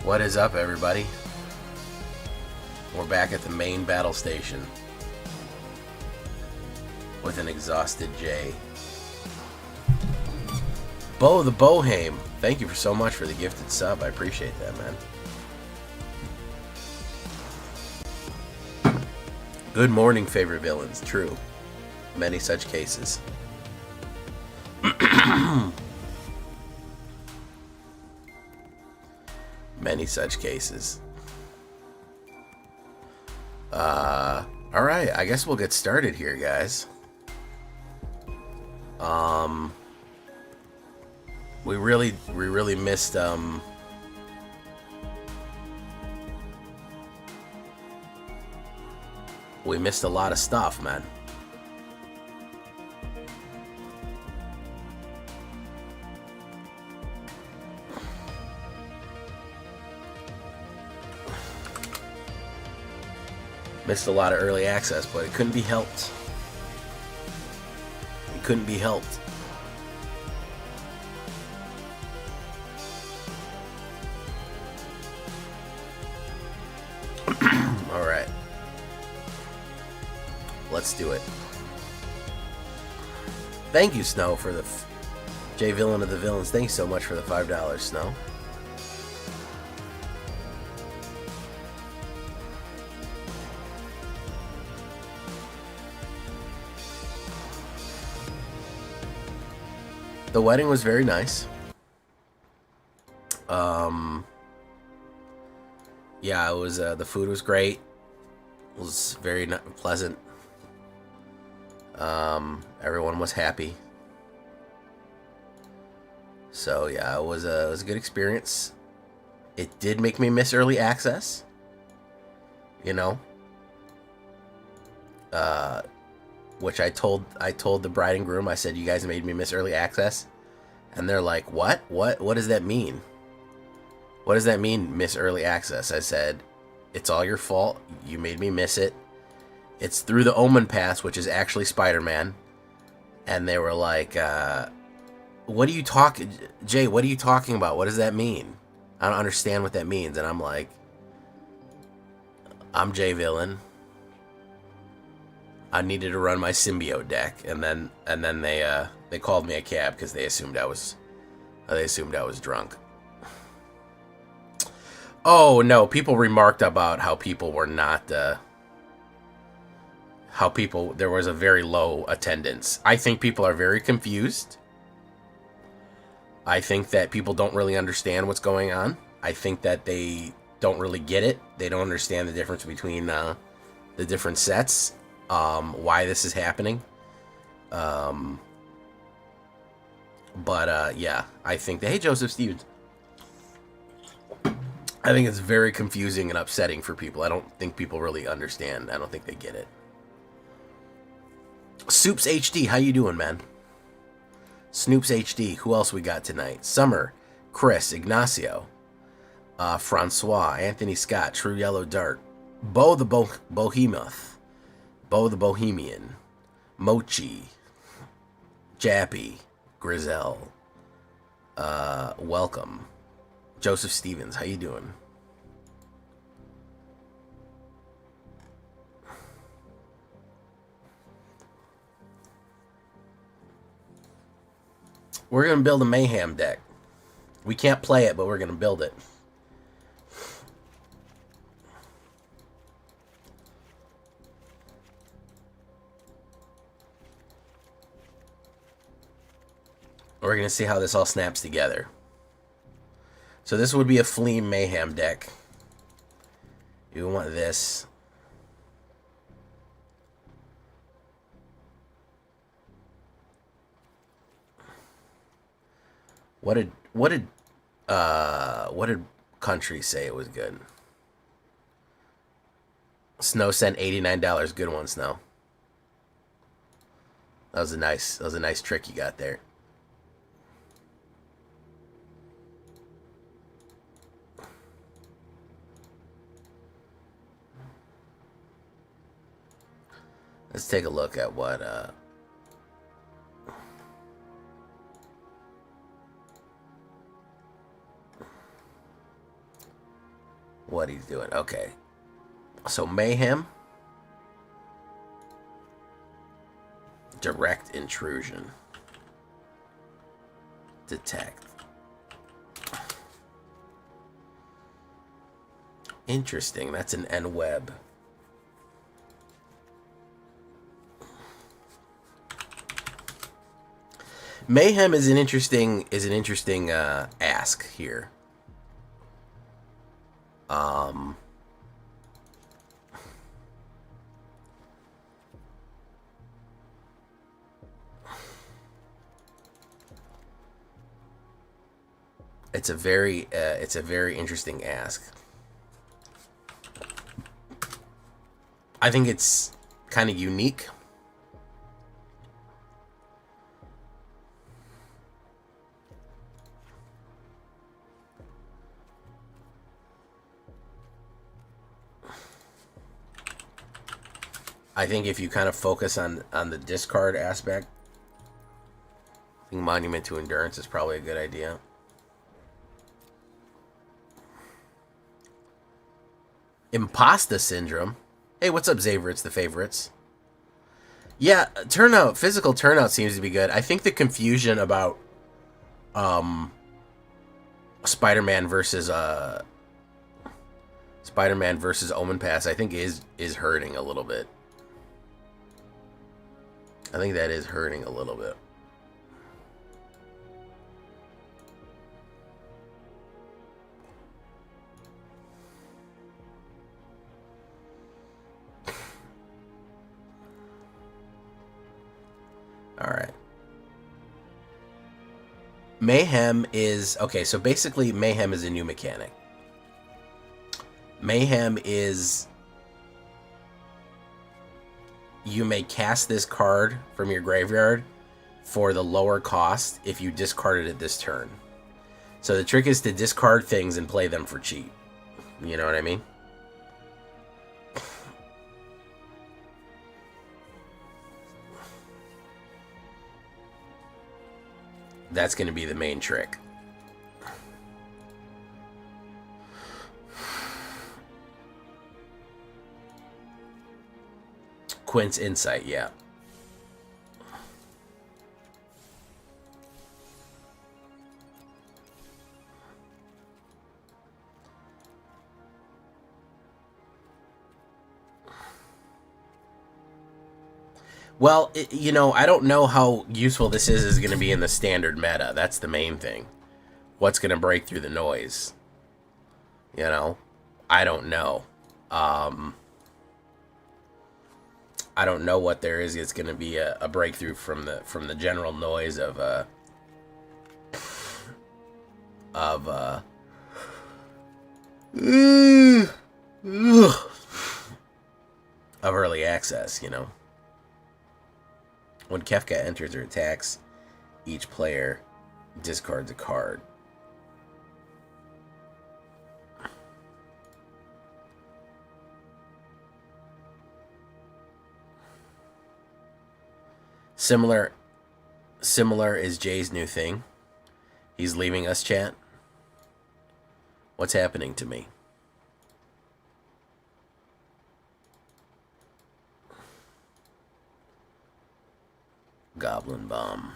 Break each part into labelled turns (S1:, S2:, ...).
S1: What is up, everybody? We're back at the main battle station with an exhausted Jay. Bo the Bohame, thank you so much for the gifted sub. I appreciate that, man. Good morning, favorite villains. True. Many such cases. Many such cases. Alright, I guess we'll get started here, guys. We really missed, we missed a lot of stuff, man. Missed a lot of early access, but it couldn't be helped. It couldn't be helped. All right. Let's do it. Thank you, Snow, for the J Villain of the Villains. Thanks so much for the $5, Snow. The wedding was very nice. Yeah, it was. The food was great. It was very pleasant. Everyone was happy. So yeah, it was a good experience. It did make me miss early access. You know. Which I told the bride and groom. I said, you guys made me miss early access. And they're like, what? What does that mean? What does that mean, miss early access? I said, it's all your fault. You made me miss it. It's through the Omen Pass, which is actually Spider-Man. And they were like, what are you talking... Jay, what are you talking about? What does that mean? I don't understand what that means. And I'm like, I'm J Villain. I needed to run my symbiote deck, and then they called me a cab because they assumed I was drunk. Oh no, people remarked about how people were not there was a very low attendance. I think people are very confused. I think that people don't really understand what's going on. I think that they don't really get it. They don't understand the difference between the different sets. Why this is happening. Yeah, I think that, hey, Joseph Stevens. I think it's very confusing and upsetting for people. I don't think people really understand. I don't think they get it. Soups HD, how you doing, man? Snoops HD, who else we got tonight? Summer, Chris, Ignacio, Francois, Anthony Scott, True Yellow Dart, Bo the Bohemoth, Bo the Bohemian, Mochi, Jappy, Grizel, welcome. Joseph Stevens, how you doing? We're going to build a Mayhem deck. We can't play it, but we're going to build it. We're going to see how this all snaps together. So this would be a Fleam Mayhem deck. You want this. What did Country say it was good? Snow sent $89. Good one, Snow. That was a nice trick you got there. Let's take a look at what what he's doing. Okay. So mayhem. Direct intrusion. Detect. Interesting. That's an N web. Mayhem is an interesting ask here. It's a very interesting ask. I think it's kind of unique. I think if you kind of focus on the discard aspect, I think Monument to Endurance is probably a good idea. Imposter Syndrome. Hey, what's up, Xavier? It's the favorites. Yeah, turnout, physical turnout seems to be good. I think the confusion about Spider-Man versus Omen Pass, I think is hurting a little bit. I think that is hurting a little bit. All right. Mayhem is... Okay, so basically Mayhem is a new mechanic. Mayhem is... You may cast this card from your graveyard for the lower cost if you discarded it this turn. So the trick is to discard things and play them for cheap. You know what I mean? That's going to be the main trick. Quint's Insight, yeah. Well, you know, I don't know how useful this is going to be in the standard meta. That's the main thing. What's going to break through the noise? You know? I don't know. I don't know what there is. It's going to be a breakthrough from the general noise of early access, you know. When Kefka enters or attacks, each player discards a card. Similar is Jay's new thing. He's leaving us, chat. What's happening to me? Goblin Bomb.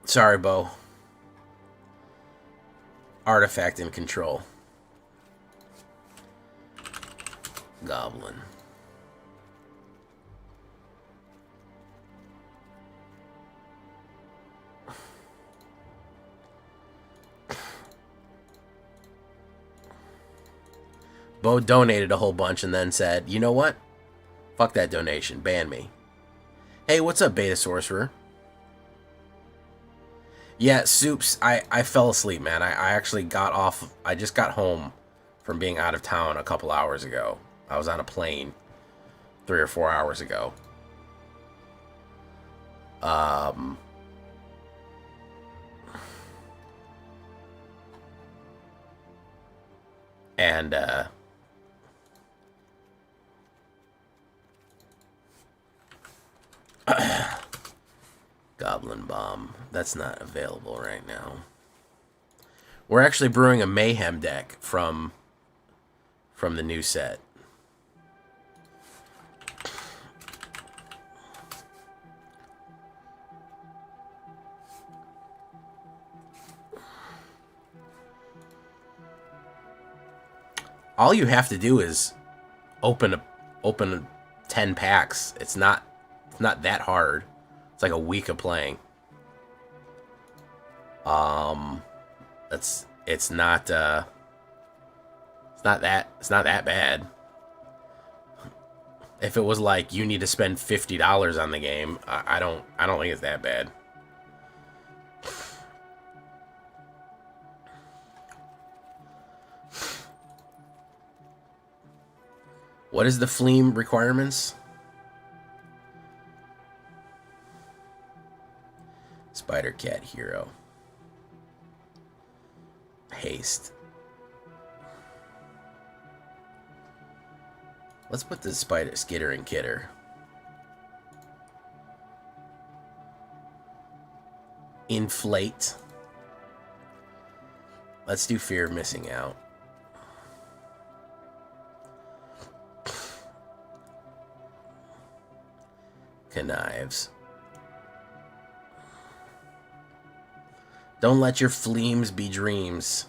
S1: Sorry, Bo. Artifact and control. Goblin. Bo donated a whole bunch and then said, you know what? Fuck that donation. Ban me. Hey, what's up, Beta Sorcerer? Yeah, Soups, I fell asleep, man. I actually got off... I just got home from being out of town a couple hours ago. I was on a plane 3 or 4 hours ago. And Goblin Bomb. That's not available right now. We're actually brewing a Mayhem deck from the new set. All you have to do is open 10 packs. It's not that hard. It's like a week of playing. It's not that bad. If it was like you need to spend $50 on the game, I don't think it's that bad. What is the Fleam requirements? Spider Cat Hero. Haste. Let's put the Spider Skitter and Kidder. Inflate. Let's do Fear of Missing Out. Connives. Don't let your fleams be dreams.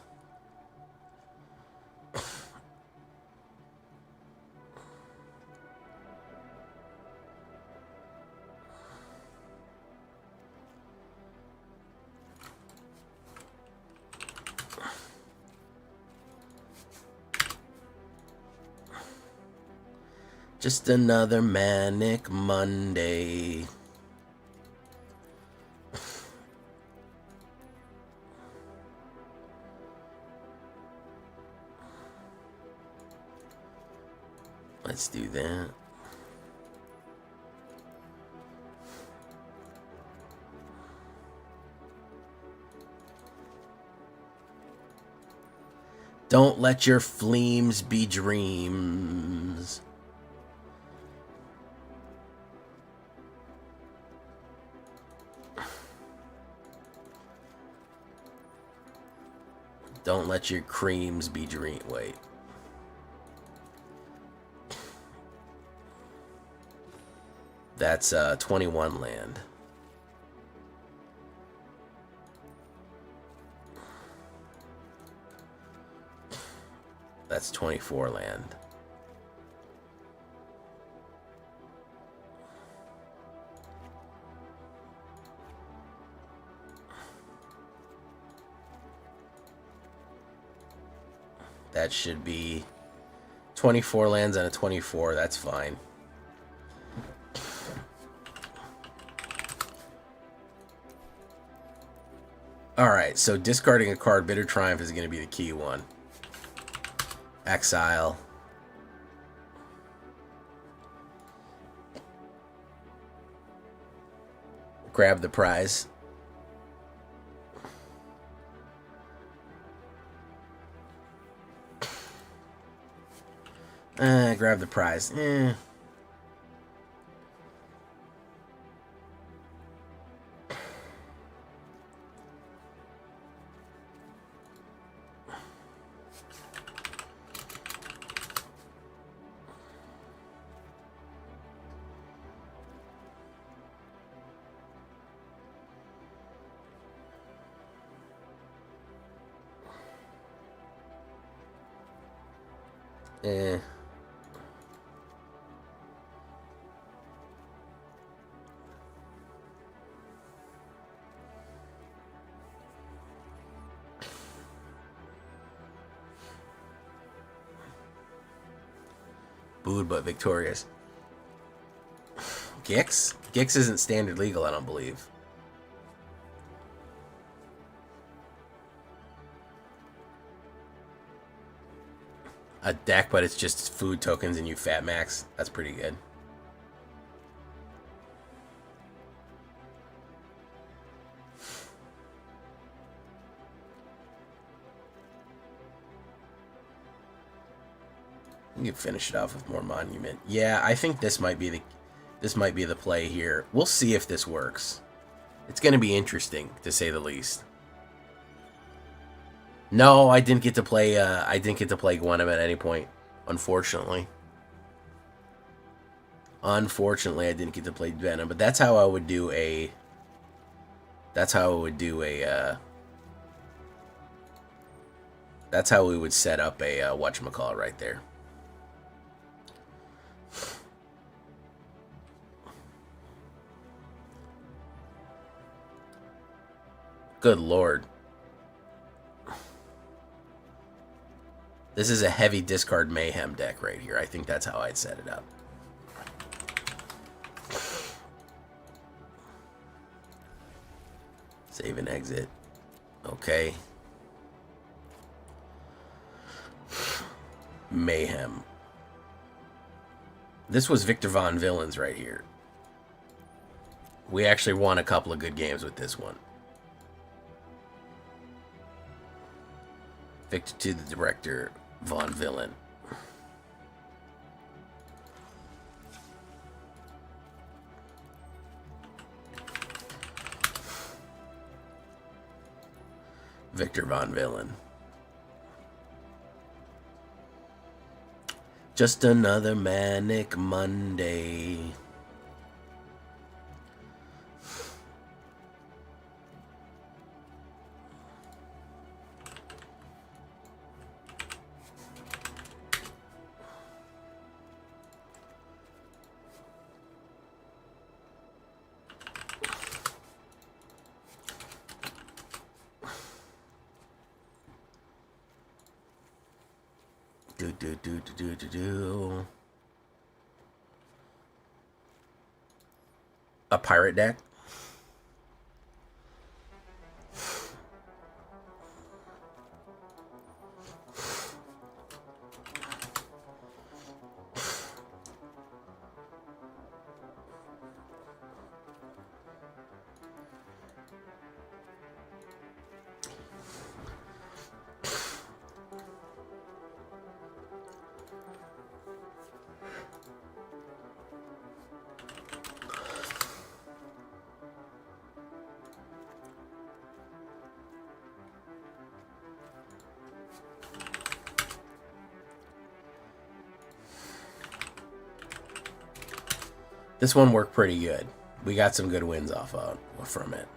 S1: Just another manic Monday. Let's do that. Don't let your fleams be dreams. Don't let your creams be dream. Wait. That's 21 land. That's 24 land. That should be 24 lands and a 24. That's fine. Alright, so discarding a card, Bitter Triumph, is going to be the key one. Exile. Grab the prize. Grab the prize. Booed but victorious. Gix? Gix isn't standard legal, I don't believe. A deck, but it's just food tokens and you fat max. That's pretty good. You can finish it off with more monument. Yeah, I think this might be the play here. We'll see if this works. It's going to be interesting, to say the least. No, I didn't get to play. I didn't get to play Gwenem at any point, unfortunately. Unfortunately, I didn't get to play Venom, but that's how I would do a. That's how I would do a. That's how we would set up a whatchamacallit right there. Good lord. This is a heavy discard mayhem deck right here. I think that's how I'd set it up. Save and exit. Okay. Mayhem. This was Victor Von Villains right here. We actually won a couple of good games with this one. Victor to the director, Von Villain. Victor Von Villain. Just another manic Monday. A pirate deck. This one worked pretty good. We got some good wins off from it.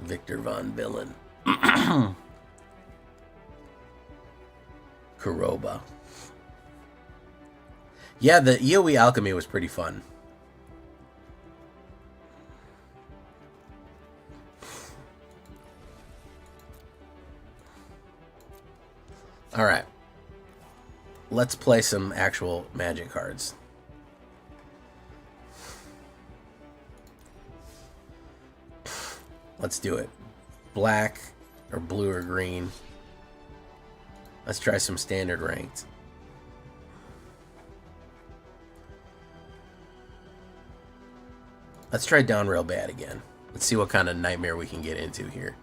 S1: Victor Von Villain. Kuroba. Yeah, the EOE Alchemy was pretty fun. Alright. Let's play some actual Magic cards. Let's do it. Black or blue or green. Let's try some standard ranked. Let's try down real bad again. Let's see what kind of nightmare we can get into here.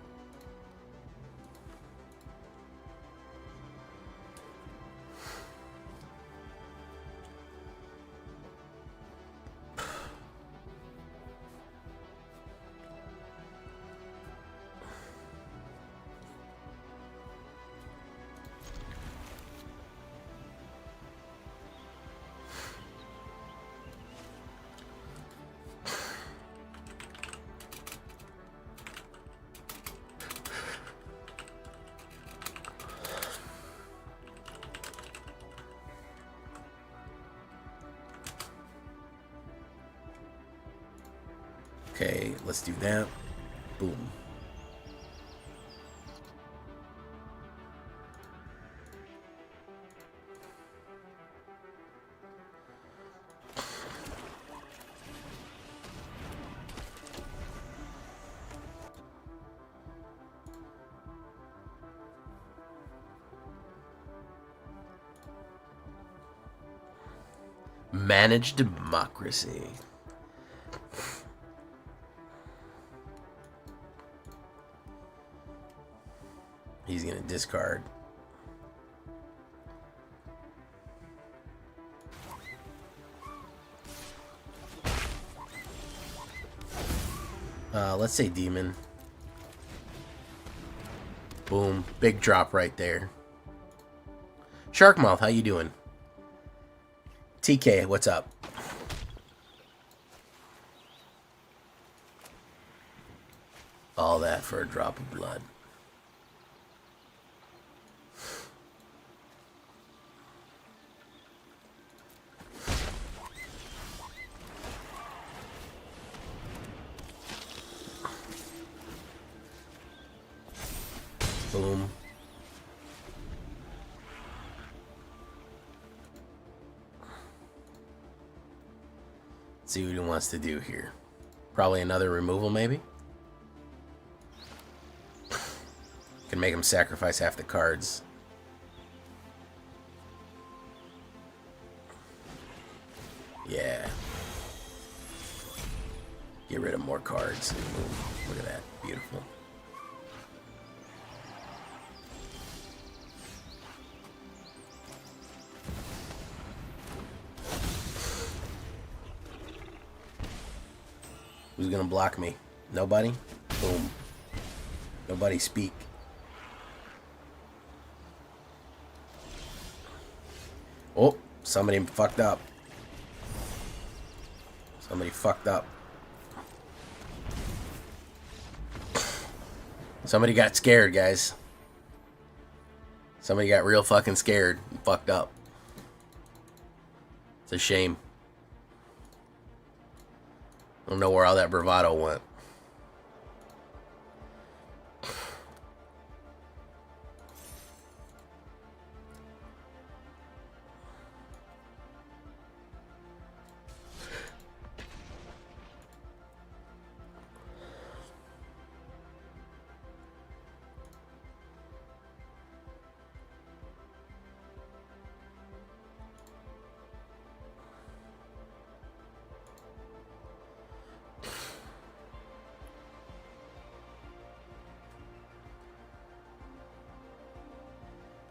S1: Okay, let's do that. Boom. Manage democracy. He's gonna discard. Let's say demon. Boom. Big drop right there. Sharkmouth, how you doing? TK, what's up? All that for a drop of blood. Boom. Let's see what he wants to do here. Probably another removal, maybe? Can make him sacrifice half the cards. Yeah. Get rid of more cards. Boom. Look at that. Beautiful. Who's gonna block me? Nobody? Boom. Nobody speak. Oh, somebody fucked up. Somebody fucked up. Somebody got scared, guys. Somebody got real fucking scared and fucked up. It's a shame. I don't know where all that bravado went.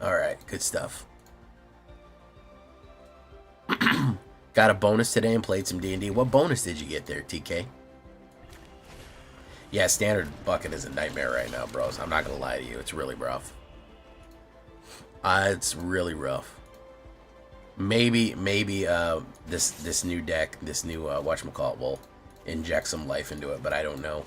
S1: Alright, good stuff. Got a bonus today and played some D&D. What bonus did you get there, TK? Yeah, standard bucket is a nightmare right now, bros. I'm not gonna lie to you. It's really rough. It's really rough. Maybe this new deck, this new whatchamacallit will inject some life into it, but I don't know.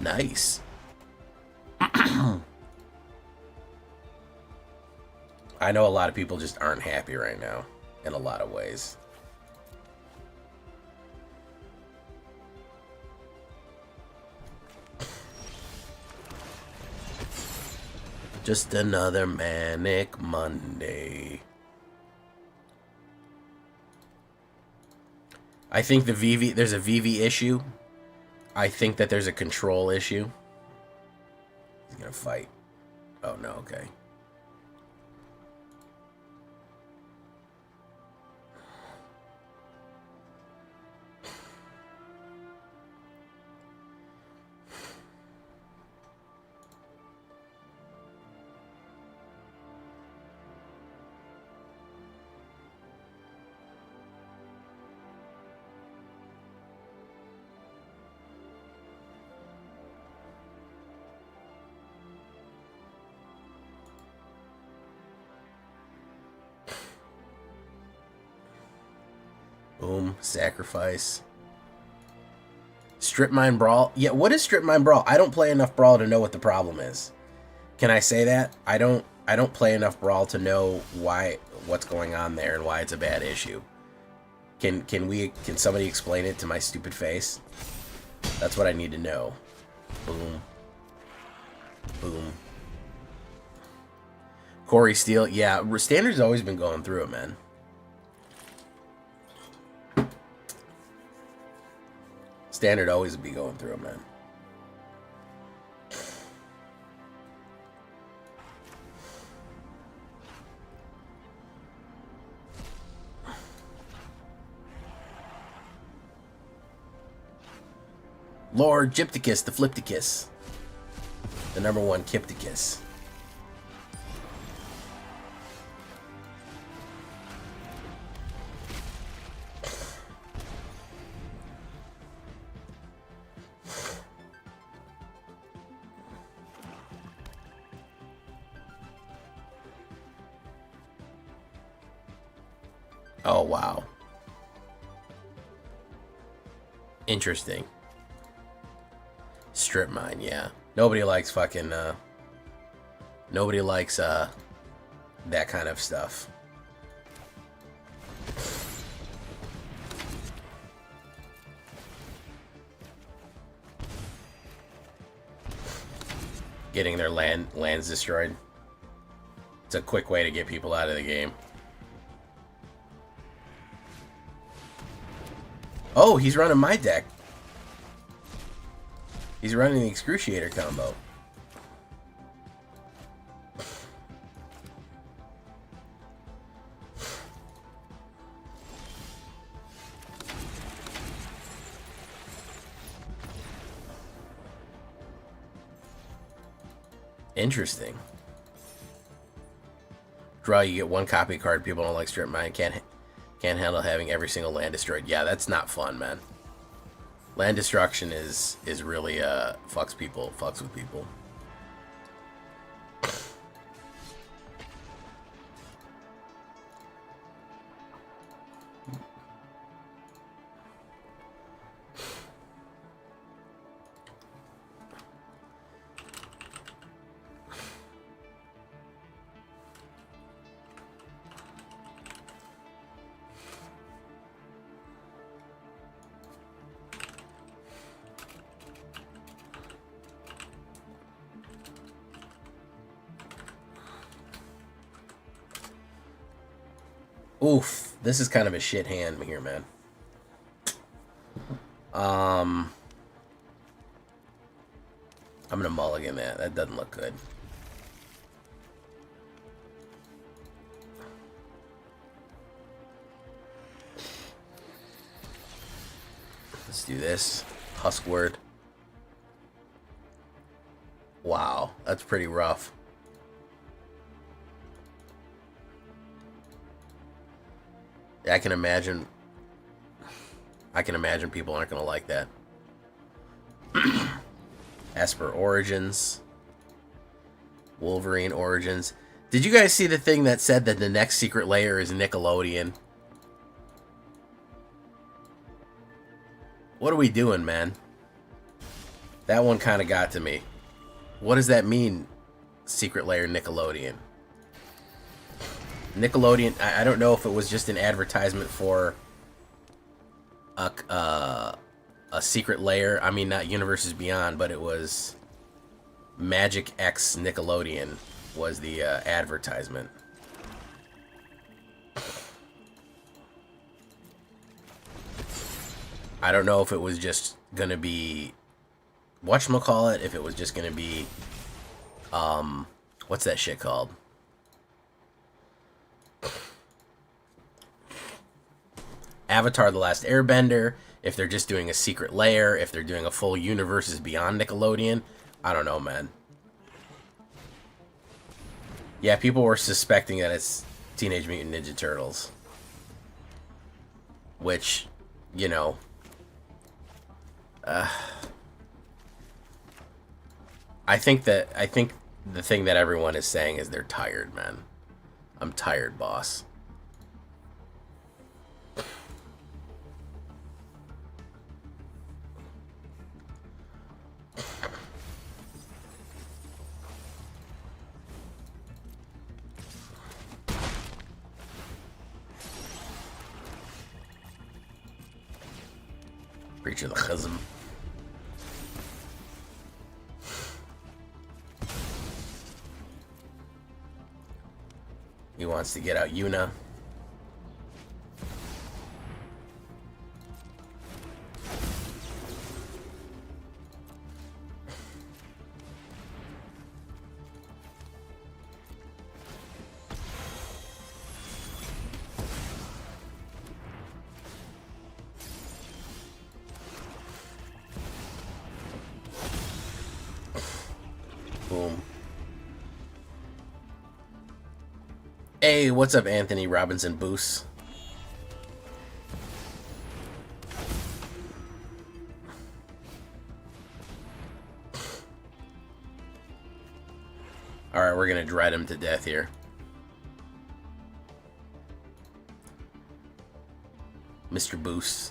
S1: Nice. I know a lot of people just aren't happy right now in a lot of ways. Just another manic Monday. I think there's a VV issue. I think that there's a control issue. He's gonna fight. Oh no, okay. Boom, sacrifice. Strip Mine Brawl. Yeah, what is Strip Mine Brawl? I don't play enough Brawl to know what the problem is. Can I say that? I don't play enough Brawl to know what's going on there and why it's a bad issue. Can somebody explain it to my stupid face? That's what I need to know. Boom. Boom. Corey Steele. Yeah, Standard's always been going through it, man. Standard always be going through it, man. Lord Gypticus, the Flipticus. The #1 Kipticus. Oh, wow. Interesting. Strip mine, yeah. Nobody likes fucking, nobody likes, that kind of stuff. Getting their lands destroyed. It's a quick way to get people out of the game. Oh, he's running my deck. He's running the Excruciator combo. Interesting. Draw, you get 1 copy card. People don't like strip mine. Can't handle having every single land destroyed. Yeah, that's not fun, man. Land destruction is really fucks with people. Oof, this is kind of a shit hand here, man. I'm gonna mulligan that. That doesn't look good. Let's do this. Huskward. Wow, that's pretty rough. I can imagine people aren't going to like that. Esper Origins. Wolverine Origins. Did you guys see the thing that said that the next secret layer is Nickelodeon? What are we doing, man? That one kind of got to me. What does that mean, secret layer Nickelodeon? Nickelodeon, I don't know if it was just an advertisement for a secret layer. I mean, not Universes Beyond, but it was Magic X Nickelodeon was the advertisement. I don't know if it was just gonna be whatchamacallit, if it was just gonna be what's that shit called? Avatar: The Last Airbender, if they're just doing a secret layer, if they're doing a full Universes Beyond Nickelodeon. I don't know, man. Yeah, people were suspecting that it's Teenage Mutant Ninja Turtles. Which, you know, I think the thing that everyone is saying is they're tired, man. I'm tired, boss. Preacher of the Chasm. He wants to get out Yuna. Hey, what's up, Anthony Robinson Boos? Alright, we're gonna dread him to death here. Mr. Boos.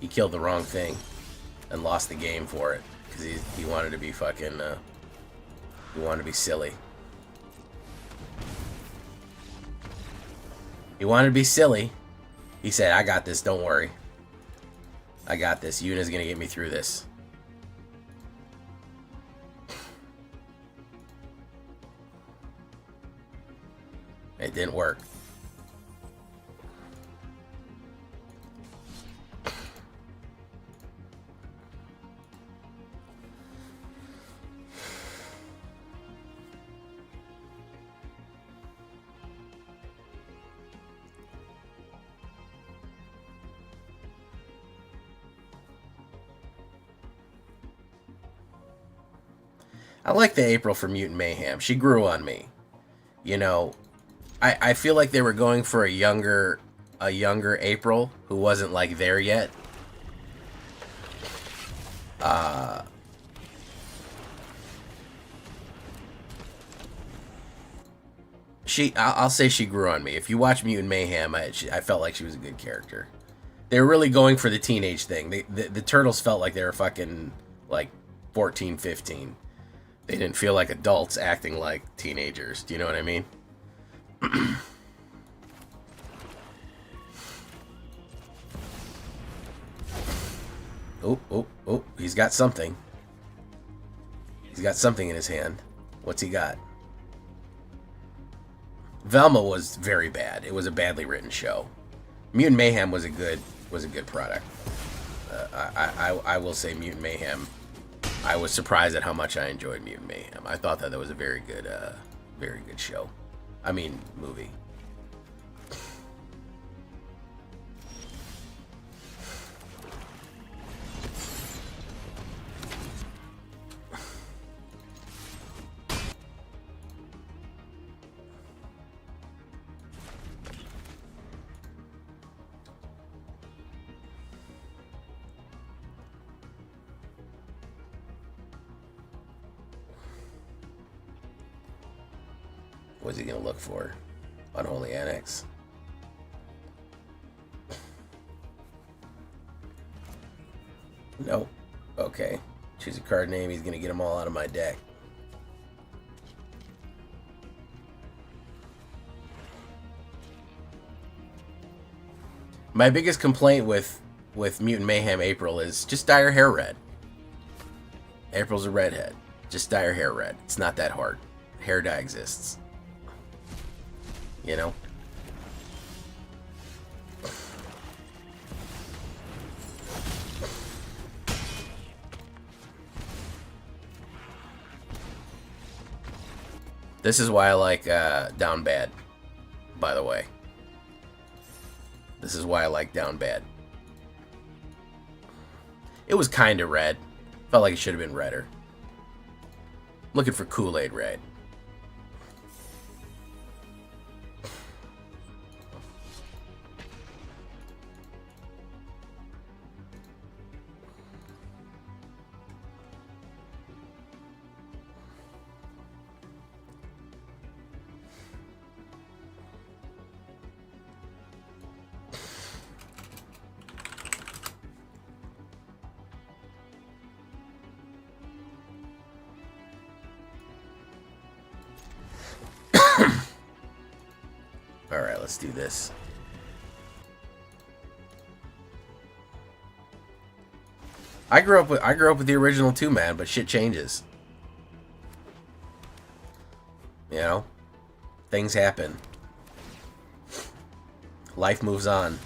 S1: He killed the wrong thing and lost the game for it because he wanted to be fucking he wanted to be silly. He wanted to be silly. He said, I got this, don't worry. I got this. Yuna's gonna get me through this. It didn't work. I like the April for Mutant Mayhem. She grew on me. You know, I feel like they were going for a younger April who wasn't like there yet. I'll say she grew on me. If you watch Mutant Mayhem, I felt like she was a good character. They were really going for the teenage thing. The Turtles felt like they were fucking like 14, 15. They didn't feel like adults acting like teenagers. Do you know what I mean? Oh, he's got something. He's got something in his hand. What's he got? Velma was very bad. It was a badly written show. Mutant Mayhem was a good product. I will say Mutant Mayhem. I was surprised at how much I enjoyed Mutant Mayhem. I thought that was a very good show. I mean, movie. What's he gonna look for? Unholy Annex. Nope. Okay. Choose a card name. He's gonna get them all out of my deck. My biggest complaint with Mutant Mayhem April is just dye her hair red. April's a redhead. Just dye her hair red. It's not that hard. Hair dye exists. You know? This is why I like Down Bad, by the way. This is why I like Down Bad. It was kind of red. Felt like it should have been redder. Looking for Kool-Aid red. Alright, let's do this. I grew up with the original too, man, but shit changes. You know? Things happen. Life moves on.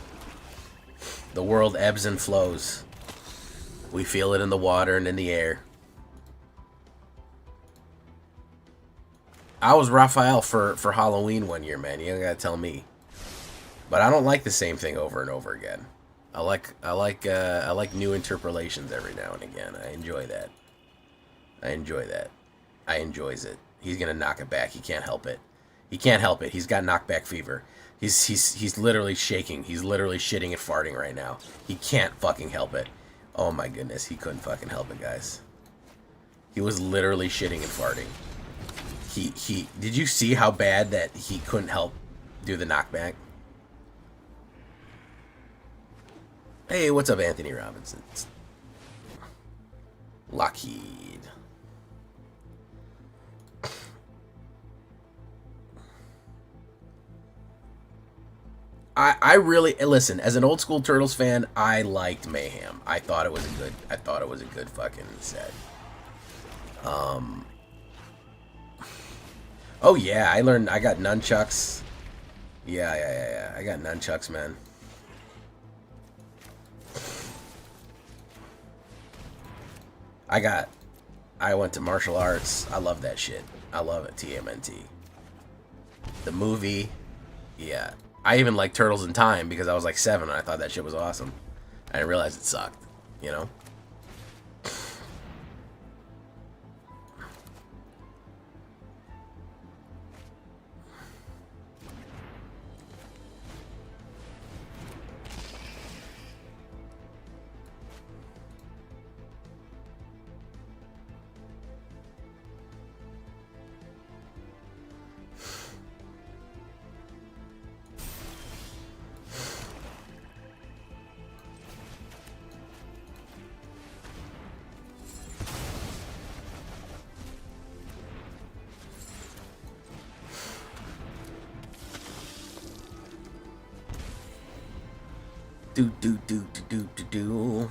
S1: The world ebbs and flows. We feel it in the water and in the air. I was Raphael for Halloween one year, man. You don't gotta tell me. But I don't like the same thing over and over again. I like new interpolations every now and again. I enjoy that. I enjoy that. I enjoys it. He's gonna knock it back. He can't help it. He can't help it. He's got knockback fever. He's literally shaking. He's literally shitting and farting right now. He can't fucking help it. Oh my goodness, he couldn't fucking help it, guys. He was literally shitting and farting. He did you see how bad that he couldn't help do the knockback? Hey, what's up, Anthony Robinson? Lockheed. I really listen, as an old school Turtles fan, I liked Mayhem. I thought it was a good fucking set. Oh yeah, I got nunchucks. Yeah. I got nunchucks, man. I went to martial arts. I love that shit. I love it, TMNT. The movie, yeah. I even like Turtles in Time because I was like 7 and I thought that shit was awesome. I didn't realize it sucked, you know? Do.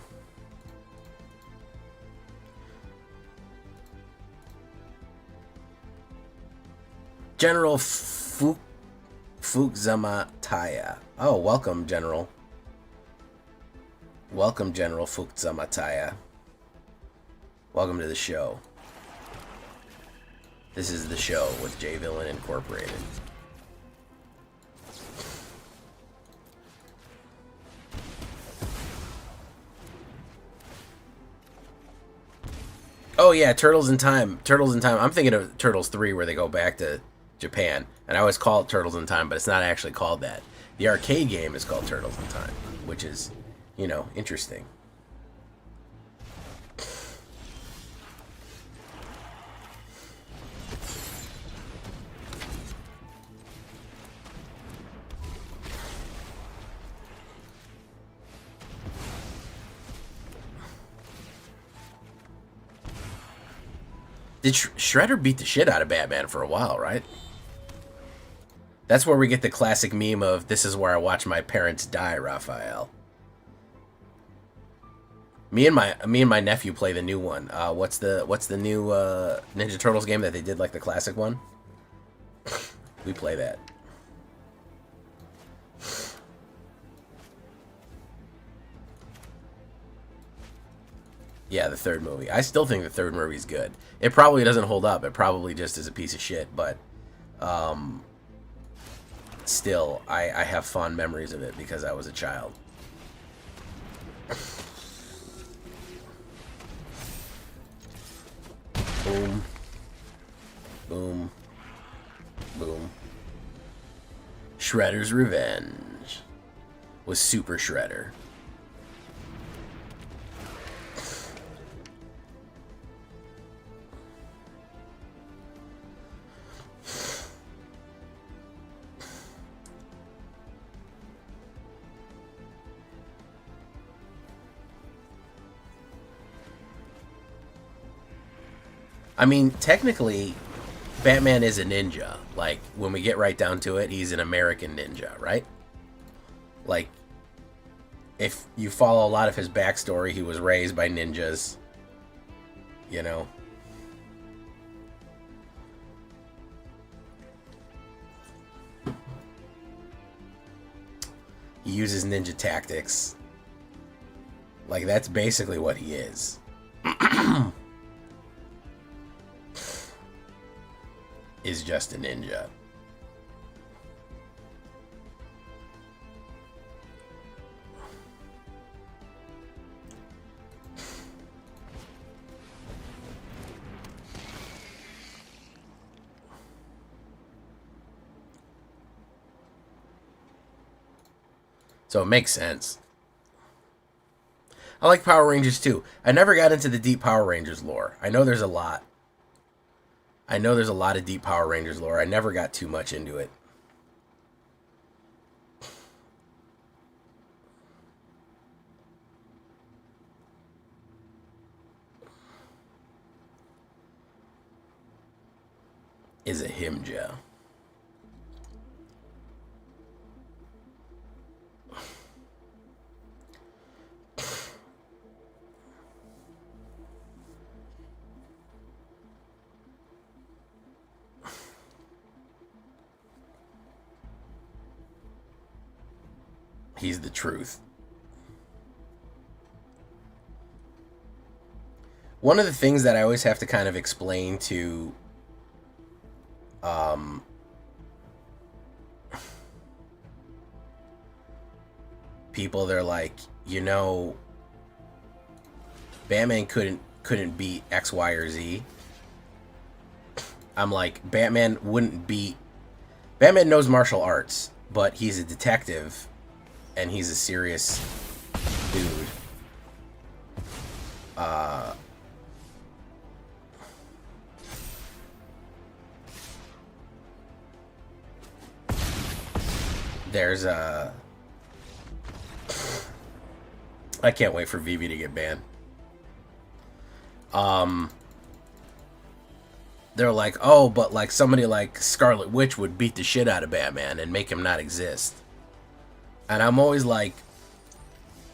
S1: General Fukuzamataya. Oh, welcome, General. Welcome, General Fukuzamataya. Welcome to the show. This is the show with J Villain Incorporated. Oh yeah, Turtles in Time. Turtles in Time. I'm thinking of Turtles 3 where they go back to Japan. And I always call it Turtles in Time, but it's not actually called that. The arcade game is called Turtles in Time, which is, you know, interesting. Did Shredder beat the shit out of Batman for a while, right? That's where we get the classic meme of "This is where I watch my parents die," Raphael. Me and my nephew play the new one. What's the new Ninja Turtles game that they did like the classic one? We play that. Yeah, the third movie. I still think the third movie's good. It probably doesn't hold up. It probably just is a piece of shit, but still, I have fond memories of it because I was a child. Boom. Boom. Boom. Shredder's Revenge was Super Shredder. I mean, technically, Batman is a ninja. Like, when we get right down to it, he's an American ninja, right? Like, if you follow a lot of his backstory, he was raised by ninjas, you know? He uses ninja tactics. Like, that's basically what he is. Is just a ninja. So it makes sense. I like Power Rangers too. I never got into the deep Power Rangers lore. I know there's a lot. I know there's a lot of deep Power Rangers lore. I never got too much into it. Is a him, Joe. He's the truth. One of the things that I always have to kind of explain to people, they're like, you know, Batman couldn't beat X, Y, or Z. I'm like, Batman wouldn't beat... Batman knows martial arts, but he's a detective, and he's a serious dude. There's a... I can't wait for Vivi to get banned. They're like, oh, but like somebody like Scarlet Witch would beat the shit out of Batman and make him not exist. And I'm always like,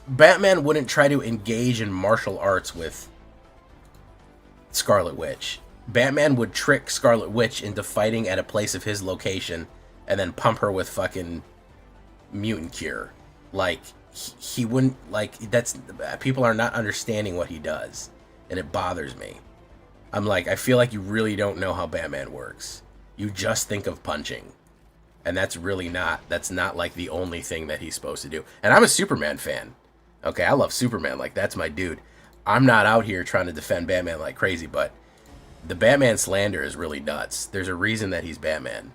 S1: Batman wouldn't try to engage in martial arts with Scarlet Witch. Batman would trick Scarlet Witch into fighting at a place of his location and then pump her with fucking mutant cure. Like, he wouldn't, like, that's, people are not understanding what he does, and it bothers me. I'm like, I feel like you really don't know how Batman works. You just think of punching. And that's really not, that's not like the only thing that he's supposed to do. And I'm a Superman fan. Okay, I love Superman, like, that's my dude. I'm not out here trying to defend Batman like crazy, but the Batman slander is really nuts. There's a reason that he's Batman.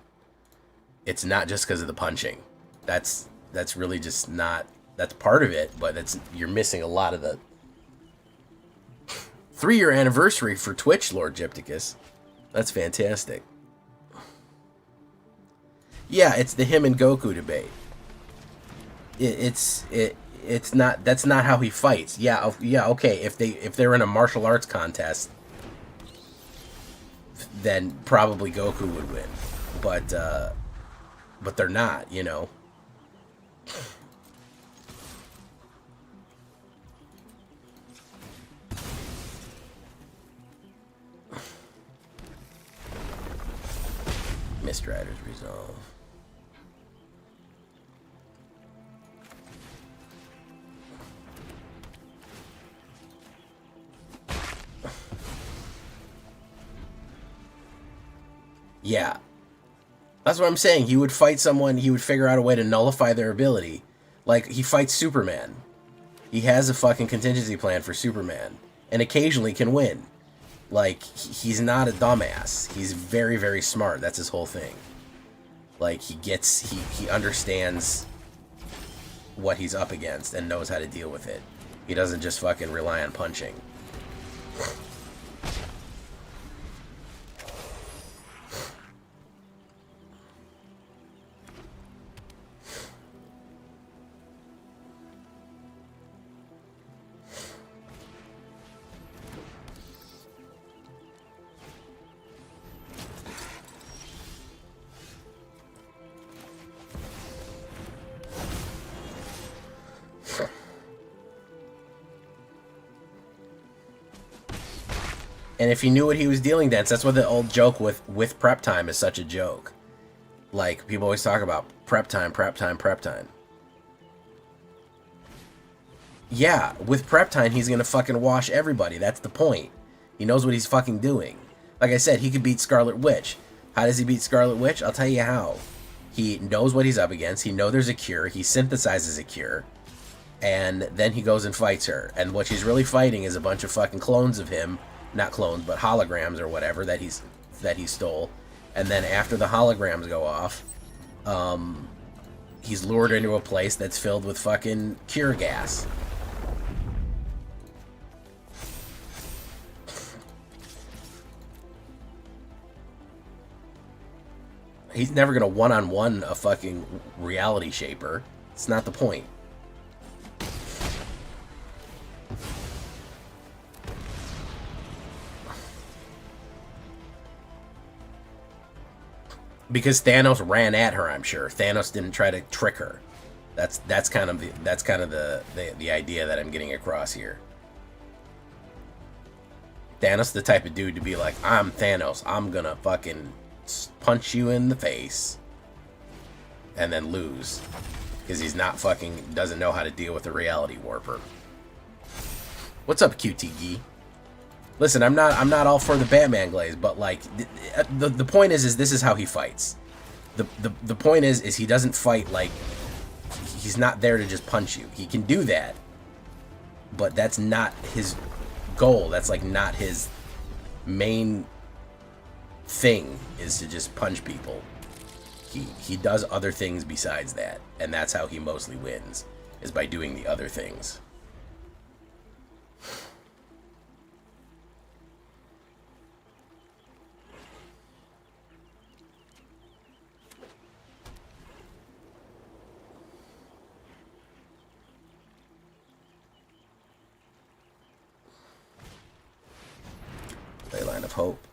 S1: It's not just because of the punching. That's really just not... That's part of it, but you're missing a lot of the 3-year anniversary for Twitch, Lord Gypticus. That's fantastic. Yeah, it's the him and Goku debate. It's not, that's not how he fights. Yeah, okay. If they're in a martial arts contest, then probably Goku would win. But they're not, you know. Mistrider's Resolve. Yeah. That's what I'm saying. He would fight someone, he would figure out a way to nullify their ability. Like, he fights Superman. He has a fucking contingency plan for Superman. And occasionally can win. Like, he's not a dumbass. He's very, very smart. That's his whole thing. Like, he understands what he's up against and knows how to deal with it. He doesn't just fucking rely on punching. And if he knew what he was dealing, that's what the old joke with prep time is such a joke. Like, people always talk about prep time, prep time, prep time. Yeah, with prep time, he's gonna fucking wash everybody. That's the point. He knows what he's fucking doing. Like I said, he could beat Scarlet Witch. How does he beat Scarlet Witch? I'll tell you how. He knows what he's up against. He knows there's a cure. He synthesizes a cure. And then he goes and fights her. And what she's really fighting is a bunch of fucking clones of him. Not clones, but holograms or whatever that he stole. And then after the holograms go off, he's lured into a place that's filled with fucking cure gas. He's never gonna one-on-one a fucking reality shaper. It's not the point. Because Thanos ran at her, I'm sure. Thanos didn't try to trick her. That's kind of the idea that I'm getting across here. Thanos the type of dude to be like, I'm Thanos. I'm gonna fucking punch you in the face. And then lose. Because he's not fucking, doesn't know how to deal with a reality warper. What's up, QTG? Listen, I'm not all for the Batman glaze, but like the point is this is how he fights. The point is he doesn't fight like he's not there to just punch you. He can do that, but that's not his goal. That's like not his main thing is to just punch people. He does other things besides that, and that's how he mostly wins, is by doing the other things. Line of hope.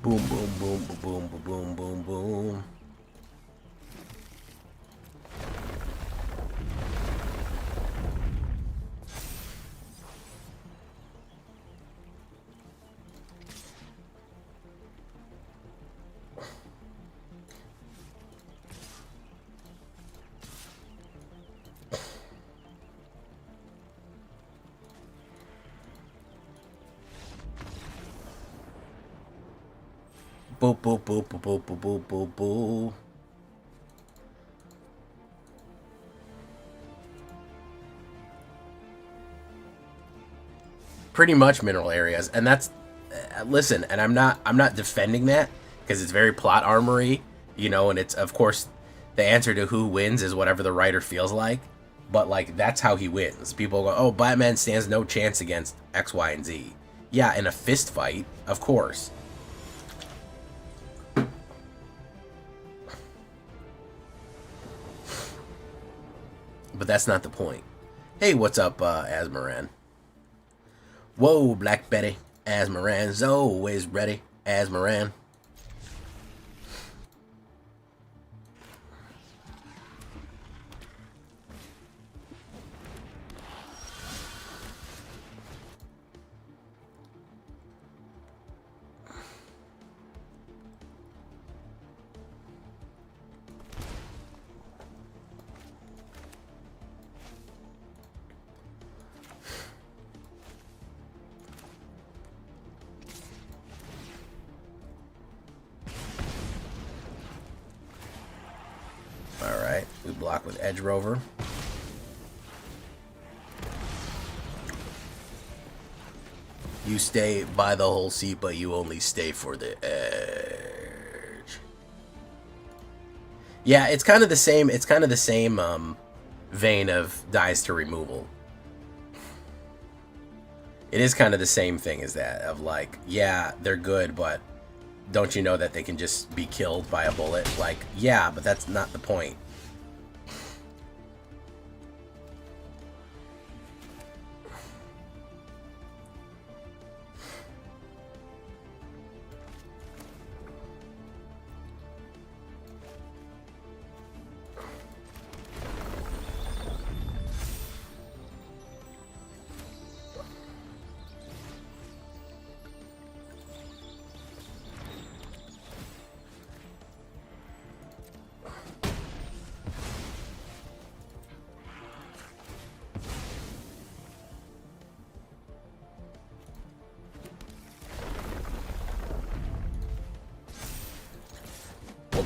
S1: Boom, boom, boom, boom, boom, boom, boom, boom. Boop, boop, boop, boop, boop, boop, boop, boop, boop. Pretty much mineral areas, and that's listen, and I'm not defending that because it's very plot armory, you know, and it's of course the answer to who wins is whatever the writer feels like, but like that's how he wins. People go, "Oh, Batman stands no chance against X, Y, and Z." Yeah, in a fist fight, of course. But that's not the point. Hey, what's up, Asmaran? Whoa, Black Betty. Asmaran's always ready. Asmaran. Alright, we block with Edge Rover. You stay by the whole seat, but you only stay for the edge. Yeah, it's kind of the same. It's kind of the same vein of dies to removal. It is kind of the same thing as that of like, yeah, they're good, but don't you know that they can just be killed by a bullet? Like, yeah, but that's not the point.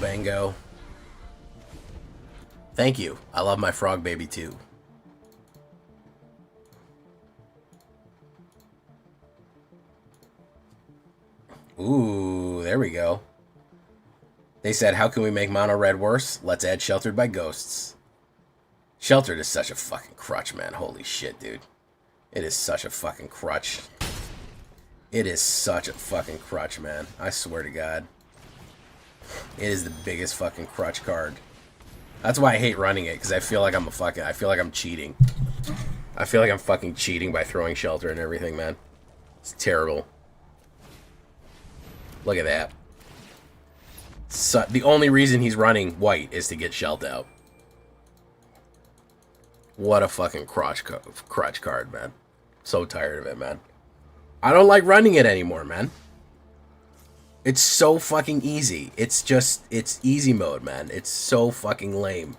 S1: Bango. Thank you. I love my frog baby too. Ooh, there we go. They said, how can we make mono red worse? Let's add Sheltered by Ghosts. Sheltered is such a fucking crutch, man. Holy shit, dude. It is such a fucking crutch. It is such a fucking crutch, man. I swear to God. It is the biggest fucking crutch card. That's why I hate running it, because I feel like I feel like I'm cheating. I feel like I'm fucking cheating by throwing Shelter and everything, man. It's terrible. Look at that. So, the only reason he's running white is to get Shelled out. What a fucking crotch card, man. So tired of it, man. I don't like running it anymore, man. It's so fucking easy. It's just, it's easy mode, man. It's so fucking lame.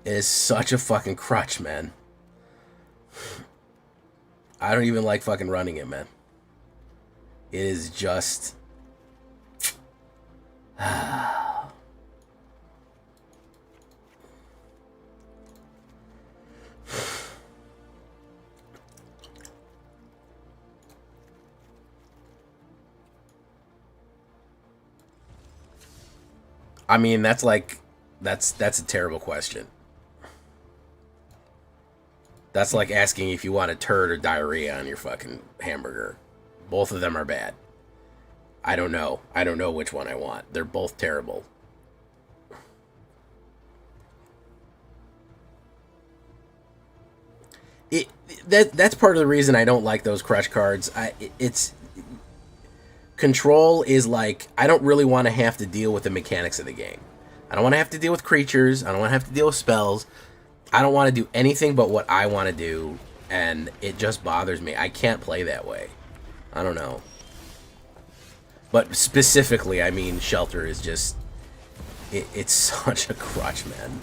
S1: It is such a fucking crutch, man. I don't even like fucking running it, man. It is just... I mean, that's like... That's a terrible question. That's like asking if you want a turd or diarrhea on your fucking hamburger. Both of them are bad. I don't know. I don't know which one I want. They're both terrible. That's part of the reason I don't like those crush cards. It's control is like, I don't really want to have to deal with the mechanics of the game. I don't want to have to deal with creatures. I don't want to have to deal with spells. I don't want to do anything but what I want to do, and it just bothers me. I can't play that way. I don't know. But specifically, I mean, Shelter is just... It's such a crutch, man.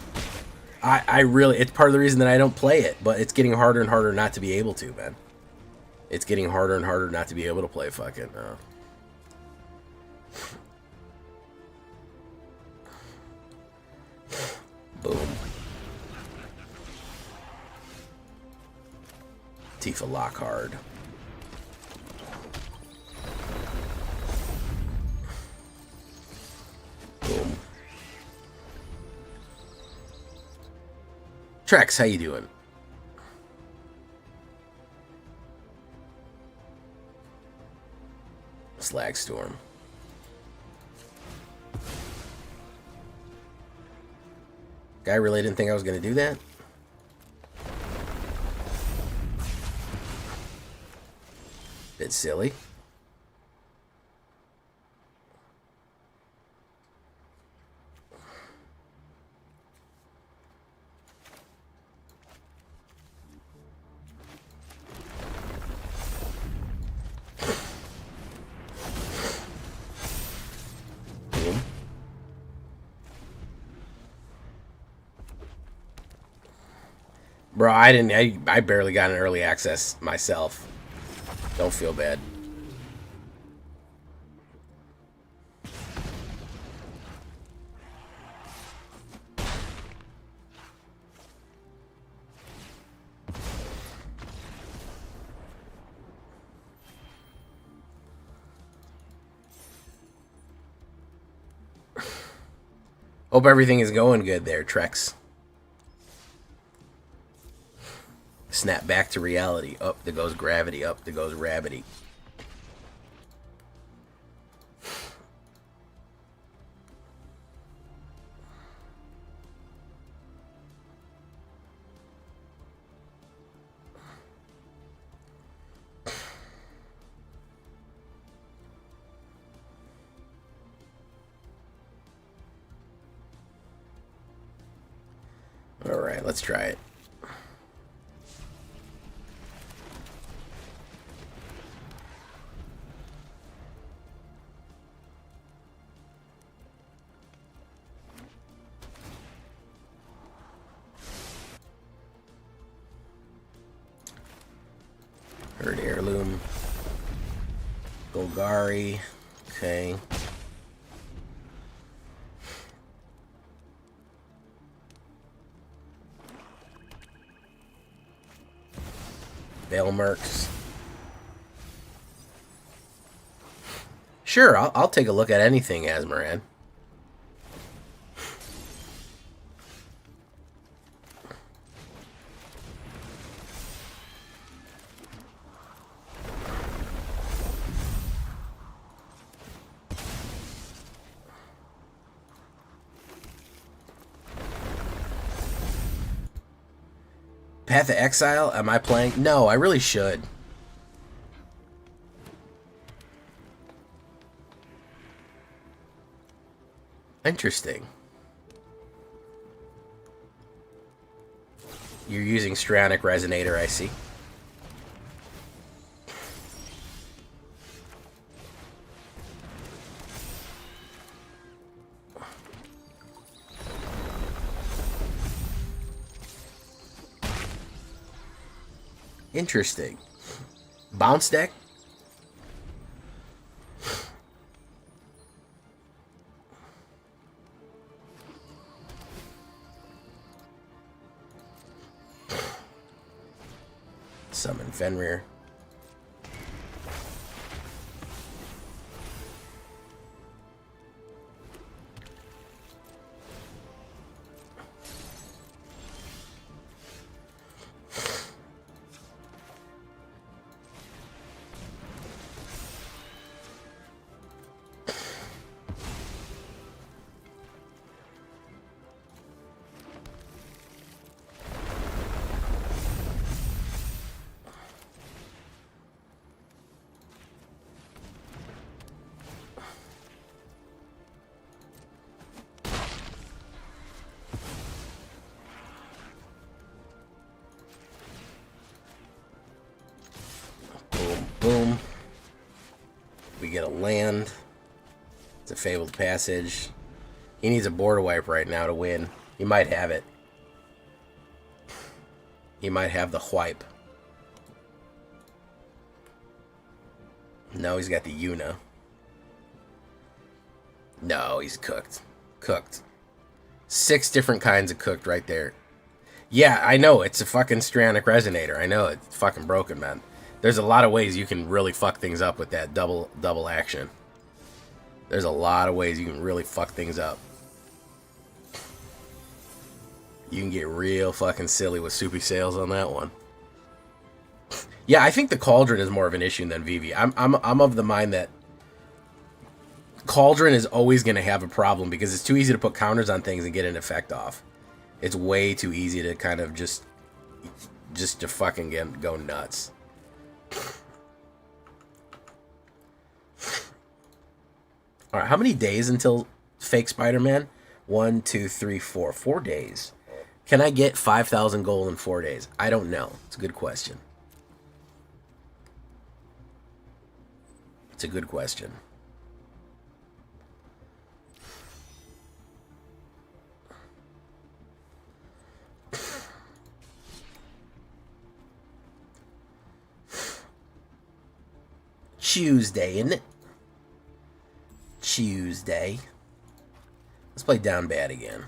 S1: I really... It's part of the reason that I don't play it, but it's getting harder and harder not to be able to, man. It's getting harder and harder not to be able to play fucking... Boom. Tifa Lockhard. Boom. Trex, how you doing? Slag Storm. Guy really didn't think I was going to do that? Bit silly. Boom. Bro, I barely got an early access myself. Don't feel bad. Hope everything is going good there, Trex. Snap back to reality. Up there goes gravity. Up there goes rabbity. All right, let's try it. Herd Heirloom. Golgari. Okay. Veil Mercs. Sure, I'll take a look at anything, Asmoran. Path of Exile? Am I playing? No, I really should. Interesting. You're using Strionic Resonator, I see. Interesting. Bounce deck? Summon Fenrir. Boom. We get a land. It's a Fabled Passage. He needs a board wipe right now to win. He might have it. He might have the wipe. No, he's got the Yuna. No, he's cooked. Cooked. 6 different kinds of cooked right there. Yeah, I know. It's a fucking Strionic Resonator. I know. It's fucking broken, man. There's a lot of ways you can really fuck things up with that double action. There's a lot of ways you can really fuck things up. You can get real fucking silly with soupy sales on that one. Yeah, I think the Cauldron is more of an issue than Vivi. I'm of the mind that Cauldron is always going to have a problem because it's too easy to put counters on things and get an effect off. It's way too easy to kind of just to fucking go nuts. All right, how many days until fake Spider-Man? 1, 2, 3, 4. 4 days. Can I get 5,000 gold in 4 days? I don't know. It's a good question. It's a good question. Tuesday, isn't it? Tuesday. Let's play down bad again.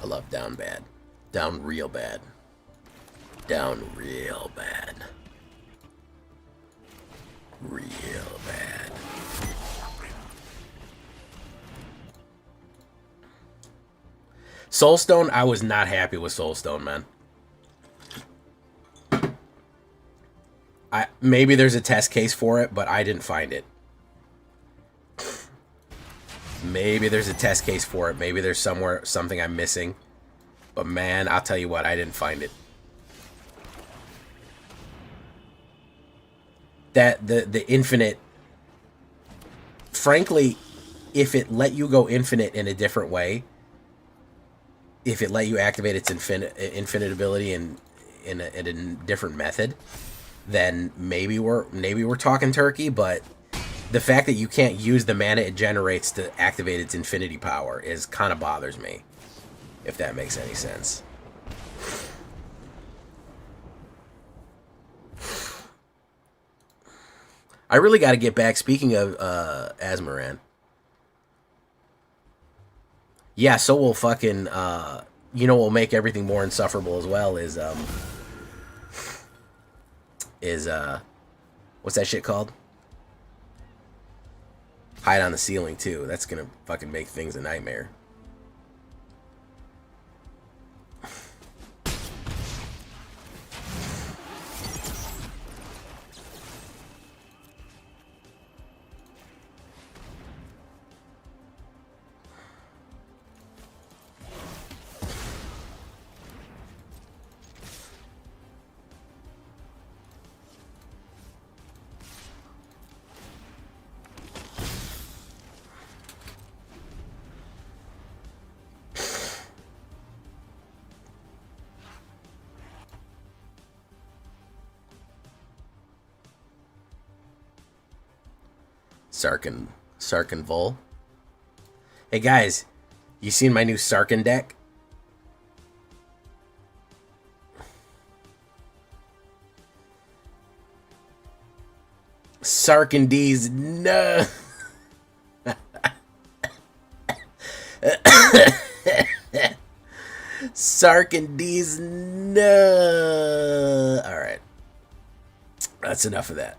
S1: I love down bad. Down real bad. Down real bad. Real bad. Soulstone, I was not happy with Soulstone, man. Maybe there's a test case for it, but I didn't find it. Maybe there's a test case for it. Maybe there's something I'm missing. But man, I'll tell you what, I didn't find it. That the infinite, frankly, if it let you go infinite in a different way, if it let you activate its infinite ability in a different method, then maybe we're talking turkey. But the fact that you can't use the mana it generates to activate its infinity power is kind of bothers me, if that makes any sense. I really got to get back. Speaking of Azmoran, yeah. So we'll fucking you know, what will make everything more insufferable as well is what's that shit called? Hide on the ceiling too. That's gonna fucking make things a nightmare. Sarkin Vol. Hey guys, you seen my new Sarkin deck? Sarkin D's no. Sarkin D's no. All right, that's enough of that.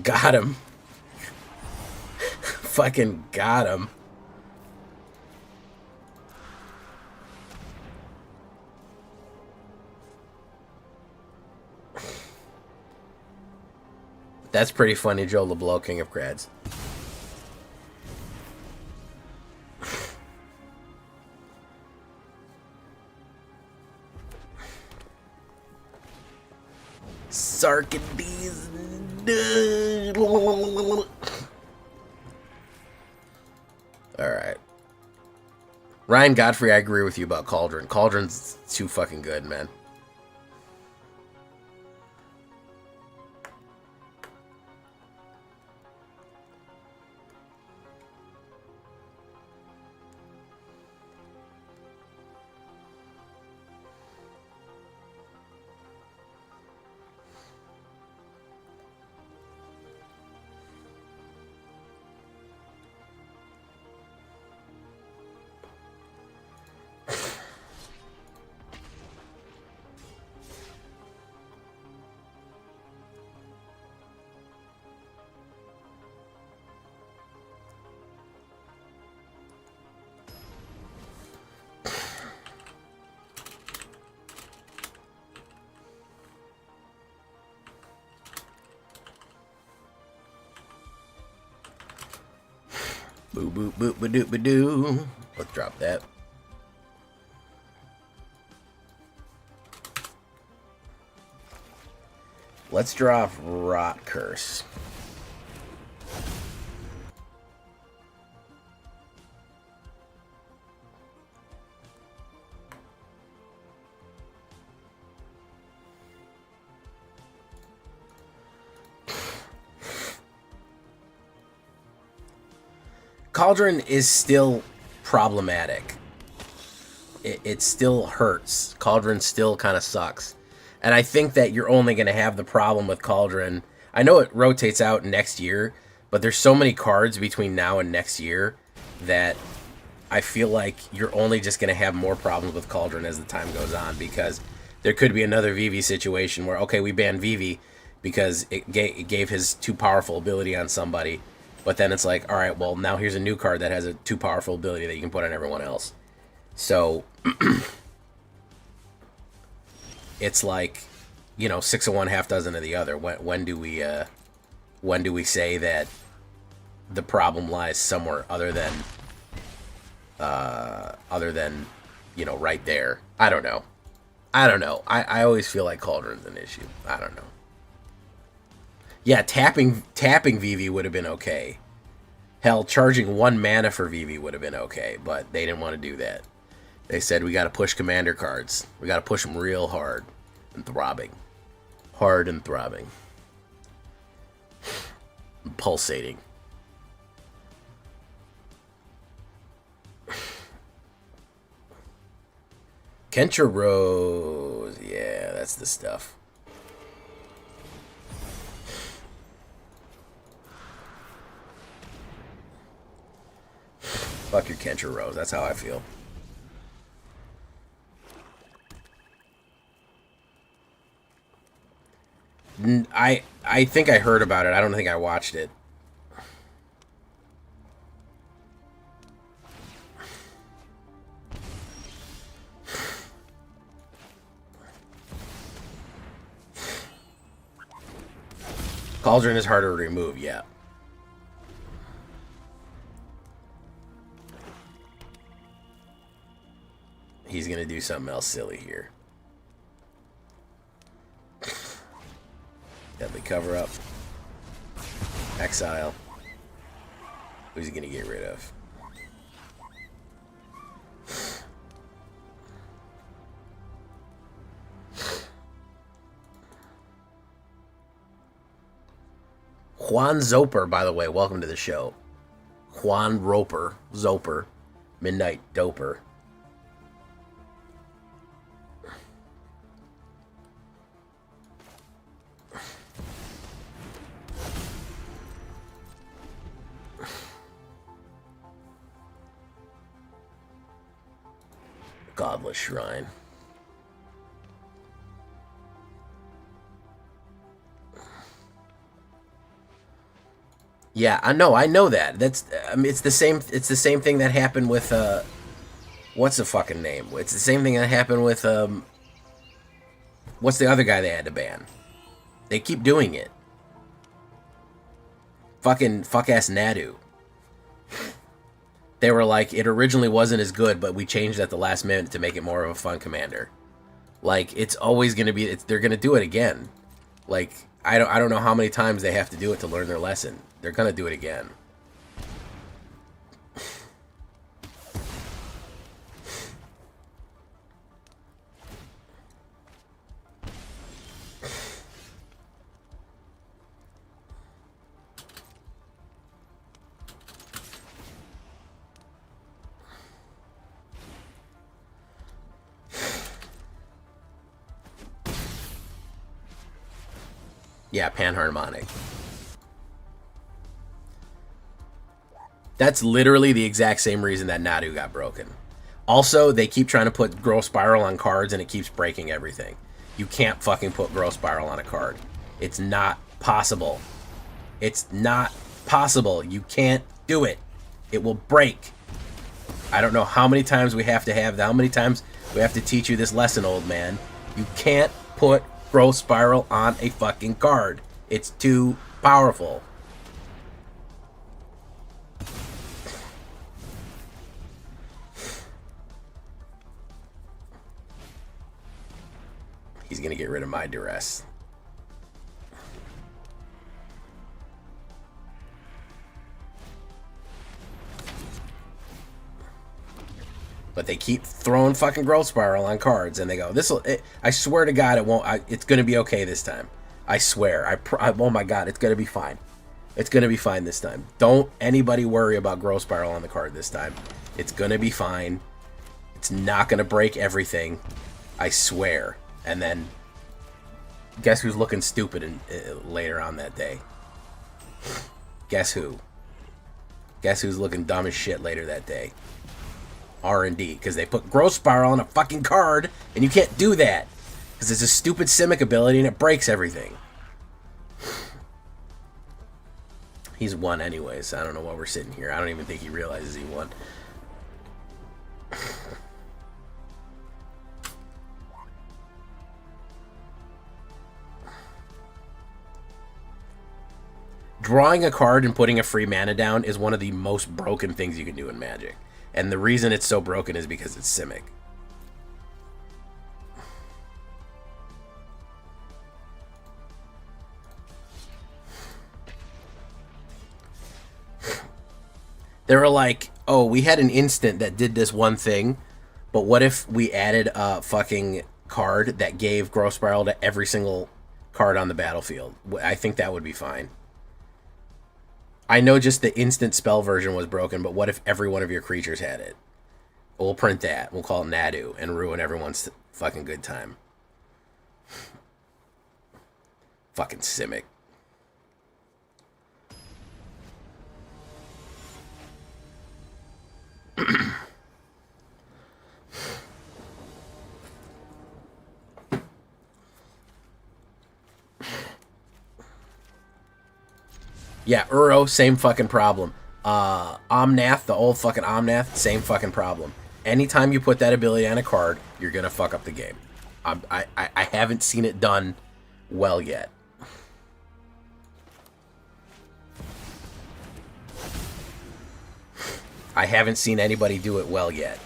S1: Got him. Fucking got him. That's pretty funny, Joe LeBlanc, King of Crads. Sarkadies. Alright. Ryan Godfrey, I agree with you about Cauldron. Cauldron's too fucking good, man. Boo boo boo ba doo ba doo. Let's drop that. Let's drop Rot Curse. Cauldron is still problematic. It still hurts. Cauldron still kind of sucks. And I think that you're only going to have the problem with Cauldron. I know it rotates out next year, but there's so many cards between now and next year that I feel like you're only just going to have more problems with Cauldron as the time goes on, because there could be another Vivi situation where, okay, we banned Vivi because it gave his too powerful ability on somebody. But then it's like, all right, well, now here's a new card that has a too powerful ability that you can put on everyone else. So it's like, you know, 6 of one, half dozen of the other. When do we say that the problem lies somewhere other than you know, right there? I don't know. I don't know. I always feel like Cauldron's an issue. I don't know. Yeah, tapping Vivi would have been okay. Hell, charging 1 mana for Vivi would have been okay, but they didn't want to do that. They said we got to push commander cards. We got to push them real hard and throbbing. Hard and throbbing. Pulsating. Kentra Rose. Yeah, that's the stuff. Fuck your Kentra Rose. That's how I feel. I think I heard about it. I don't think I watched it. Cauldron is harder to remove, yeah. He's gonna do something else silly here. Deadly cover up. Exile. Who's he gonna get rid of? Juan Zoper, by the way, welcome to the show. Juan Roper, Zoper, Midnight Doper. Godless Shrine. Yeah, I know that. That's I mean, it's the same thing that happened with what's the fucking name? It's the same thing that happened with what's the other guy they had to ban? They keep doing it. Fuck ass Nadu. They were like, it originally wasn't as good, but we changed at the last minute to make it more of a fun commander. Like, it's always gonna be. They're gonna do it again. Like, I don't know how many times they have to do it to learn their lesson. They're gonna do it again. Yeah, panharmonic. That's literally the exact same reason that Nadu got broken. Also, they keep trying to put Growth Spiral on cards and it keeps breaking everything. You can't fucking put Growth Spiral on a card. It's not possible. It's not possible. You can't do it. It will break. I don't know how many times we have to how many times we have to teach you this lesson, old man. You can't put Growth Spiral on a fucking card. It's too powerful. He's gonna get rid of my duress. But they keep throwing fucking Growth Spiral on cards, and they go, I swear to God, it won't. It's gonna be okay this time. I swear. Oh my God, it's gonna be fine. It's gonna be fine this time. Don't anybody worry about Growth Spiral on the card this time. It's gonna be fine. It's not gonna break everything. I swear. And then, guess who's looking stupid later on that day? Guess who? Guess who's looking dumb as shit later that day? R&D, because they put Growth Spiral on a fucking card, and you can't do that, because it's a stupid Simic ability, and it breaks everything. He's won anyways. I don't know why we're sitting here. I don't even think he realizes he won. Drawing a card and putting a free mana down is one of the most broken things you can do in Magic. And the reason it's so broken is because it's Simic. They were like, oh, we had an instant that did this one thing, but what if we added a fucking card that gave Growth Spiral to every single card on the battlefield? I think that would be fine. I know just the instant spell version was broken, but what if every one of your creatures had it? We'll print that. We'll call it Nadu and ruin everyone's fucking good time. Fucking Simic. Yeah, Uro, same fucking problem. Omnath, the old fucking Omnath, same fucking problem. Anytime you put that ability on a card, you're gonna fuck up the game. I haven't seen it done well yet. I haven't seen anybody do it well yet.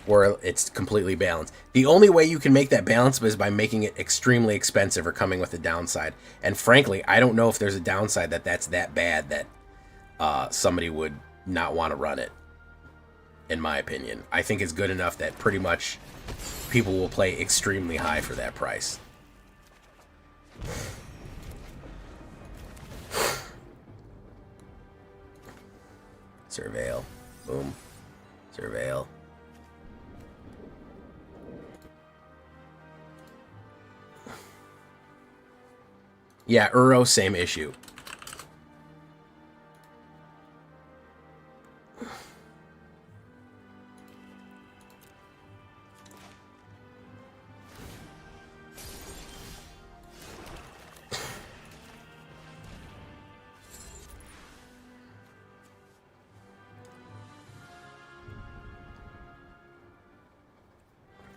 S1: Where it's completely balanced. The only way you can make that balance is by making it extremely expensive or coming with a downside. And frankly, I don't know if there's a downside that's that bad that somebody would not want to run it. In my opinion, I think it's good enough that pretty much people will play extremely high for that price. Surveil. Boom. Surveil. Yeah, Uro, same issue.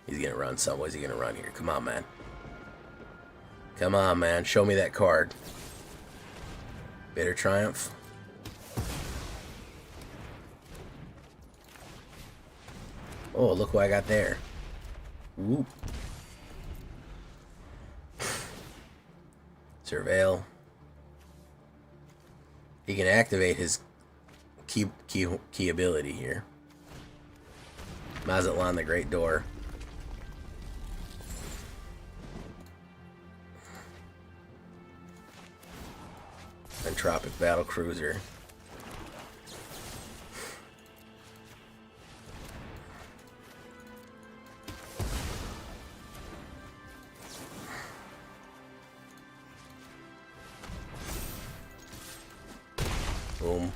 S1: He's gonna run some. What's he gonna run here? Come on, man. Come on, man. Show me that card. Bitter Triumph. Oh, look what I got there. Whoop. Surveil. He can activate his key ability here. Mazatlan the Great Door. Entropic Battle Cruiser. Boom.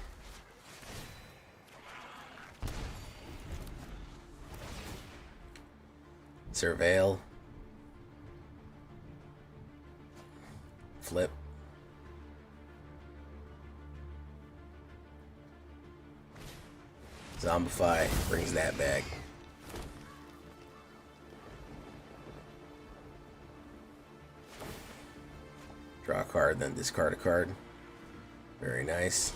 S1: Surveil. Flip. Zombify brings that back. Draw a card, then discard a card. Very nice.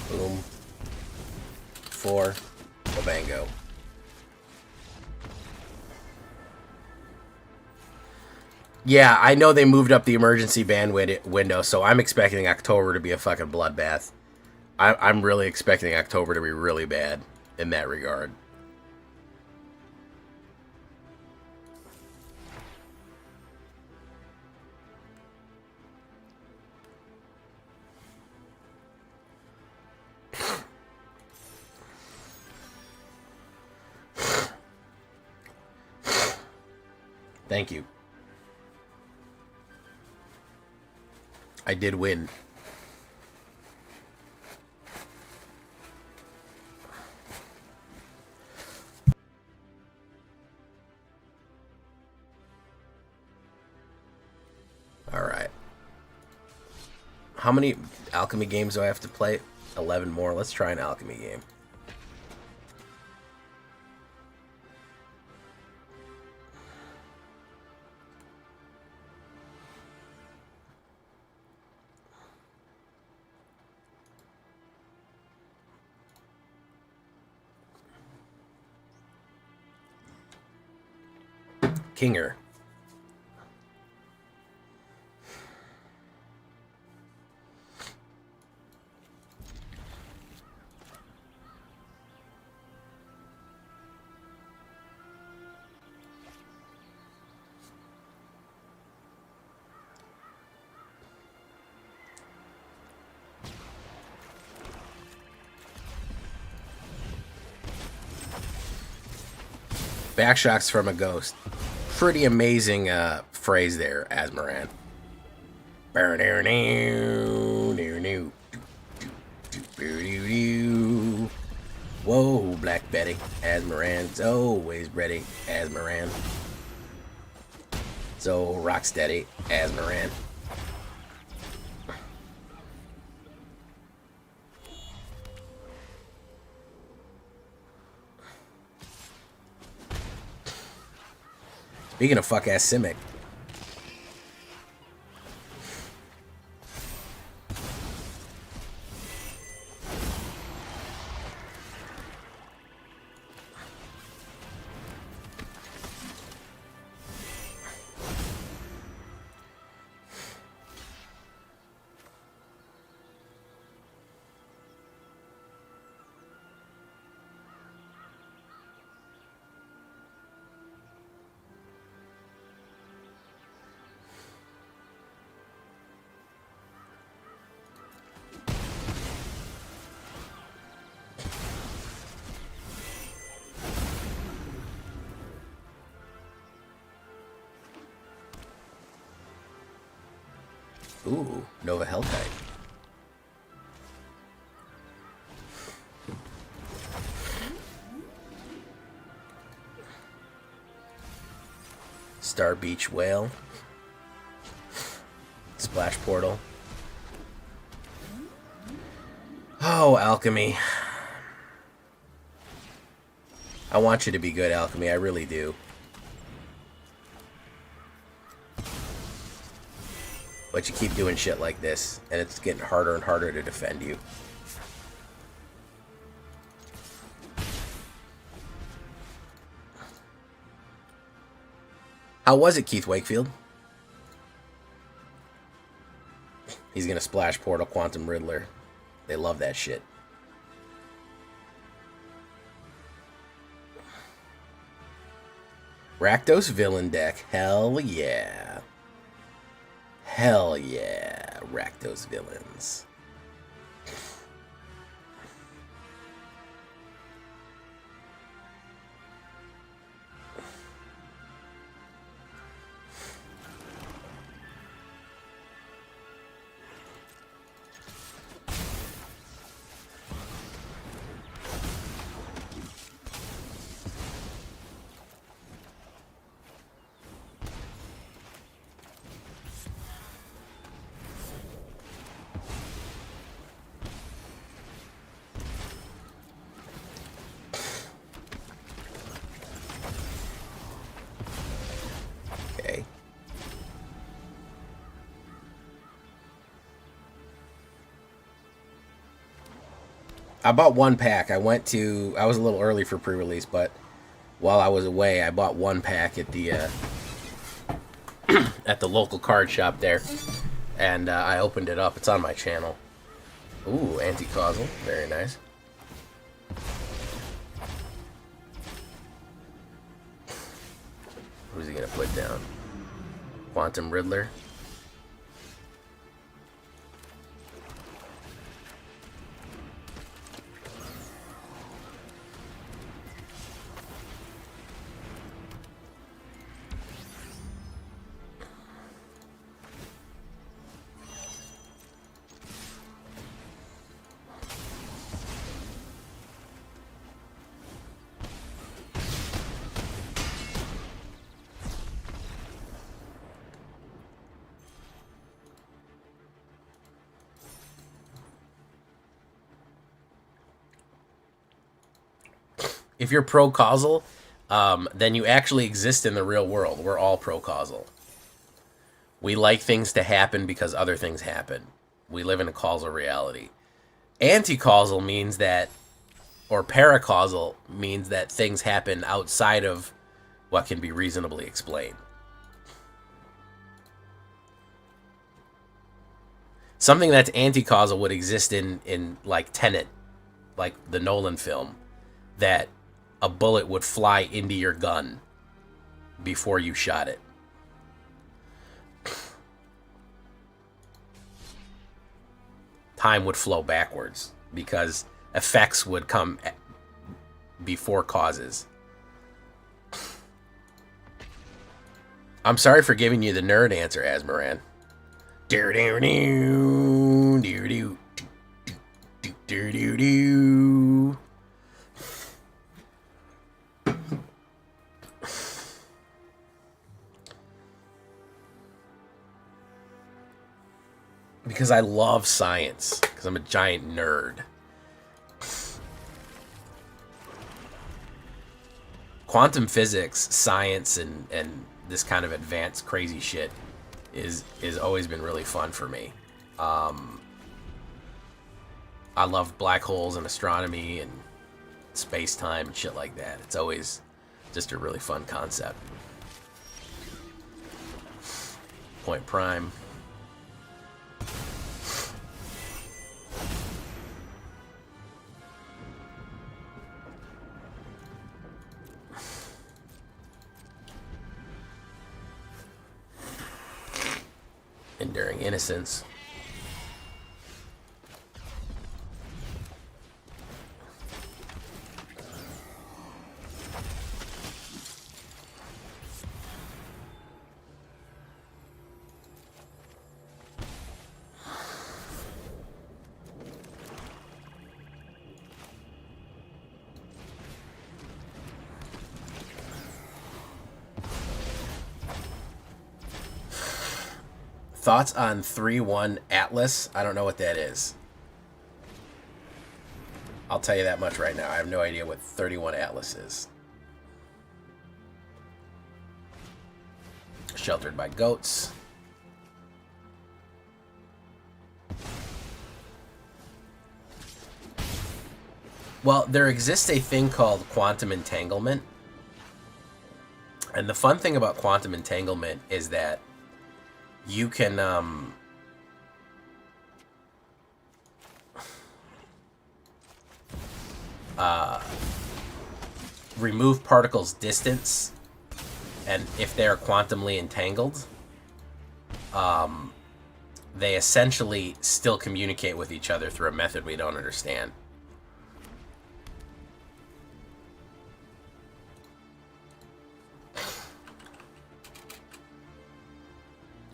S1: Boom. 4. Wabango. Yeah, I know they moved up the emergency ban window, so I'm expecting October to be a fucking bloodbath. I'm really expecting October to be really bad in that regard. Thank you. I did win. Alright. How many alchemy games do I have to play? 11 more. Let's try an alchemy game. Kinger. Backshocks from a ghost. Pretty amazing phrase there, Asmaran. Whoa, Black Betty. Asmaran's always ready, Asmaran. So rock steady, Asmaran. Speaking of fuck-ass Simic. Ooh, Nova Hellkite. Star Beach Whale. Splash Portal. Oh, Alchemy. I want you to be good, Alchemy. I really do. But you keep doing shit like this, and it's getting harder and harder to defend you. How was it, Keith Wakefield? He's gonna splash Portal Quantum Riddler. They love that shit. Rakdos Villain deck. Hell yeah. Hell yeah, Rakdos Villains. I bought one pack. I was a little early for pre-release, but while I was away, I bought one pack at the at the local card shop there, and I opened it up. It's on my channel. Ooh, anti-causal, very nice. Who's he gonna put down? Quantum Riddler. If you're pro-causal, then you actually exist in the real world. We're all pro-causal. We like things to happen because other things happen. We live in a causal reality. Anti-causal means that, or paracausal means that things happen outside of what can be reasonably explained. Something that's anti-causal would exist in like Tenet, like the Nolan film, that a bullet would fly into your gun before you shot it. Time would flow backwards because effects would come before causes. I'm sorry for giving you the nerd answer, Asmaran. Because I love science. Because I'm a giant nerd. Quantum physics, science, and this kind of advanced crazy shit is always been really fun for me. I love black holes and astronomy and space-time and shit like that. It's always just a really fun concept. Point Prime. Enduring Innocence. Thoughts on 3-1 Atlas? I don't know what that is. I'll tell you that much right now. I have no idea what 31 Atlas is. Sheltered by Goats. Well, there exists a thing called quantum entanglement. And the fun thing about quantum entanglement is that you can remove particles' distance, and if they're quantumly entangled, they essentially still communicate with each other through a method we don't understand.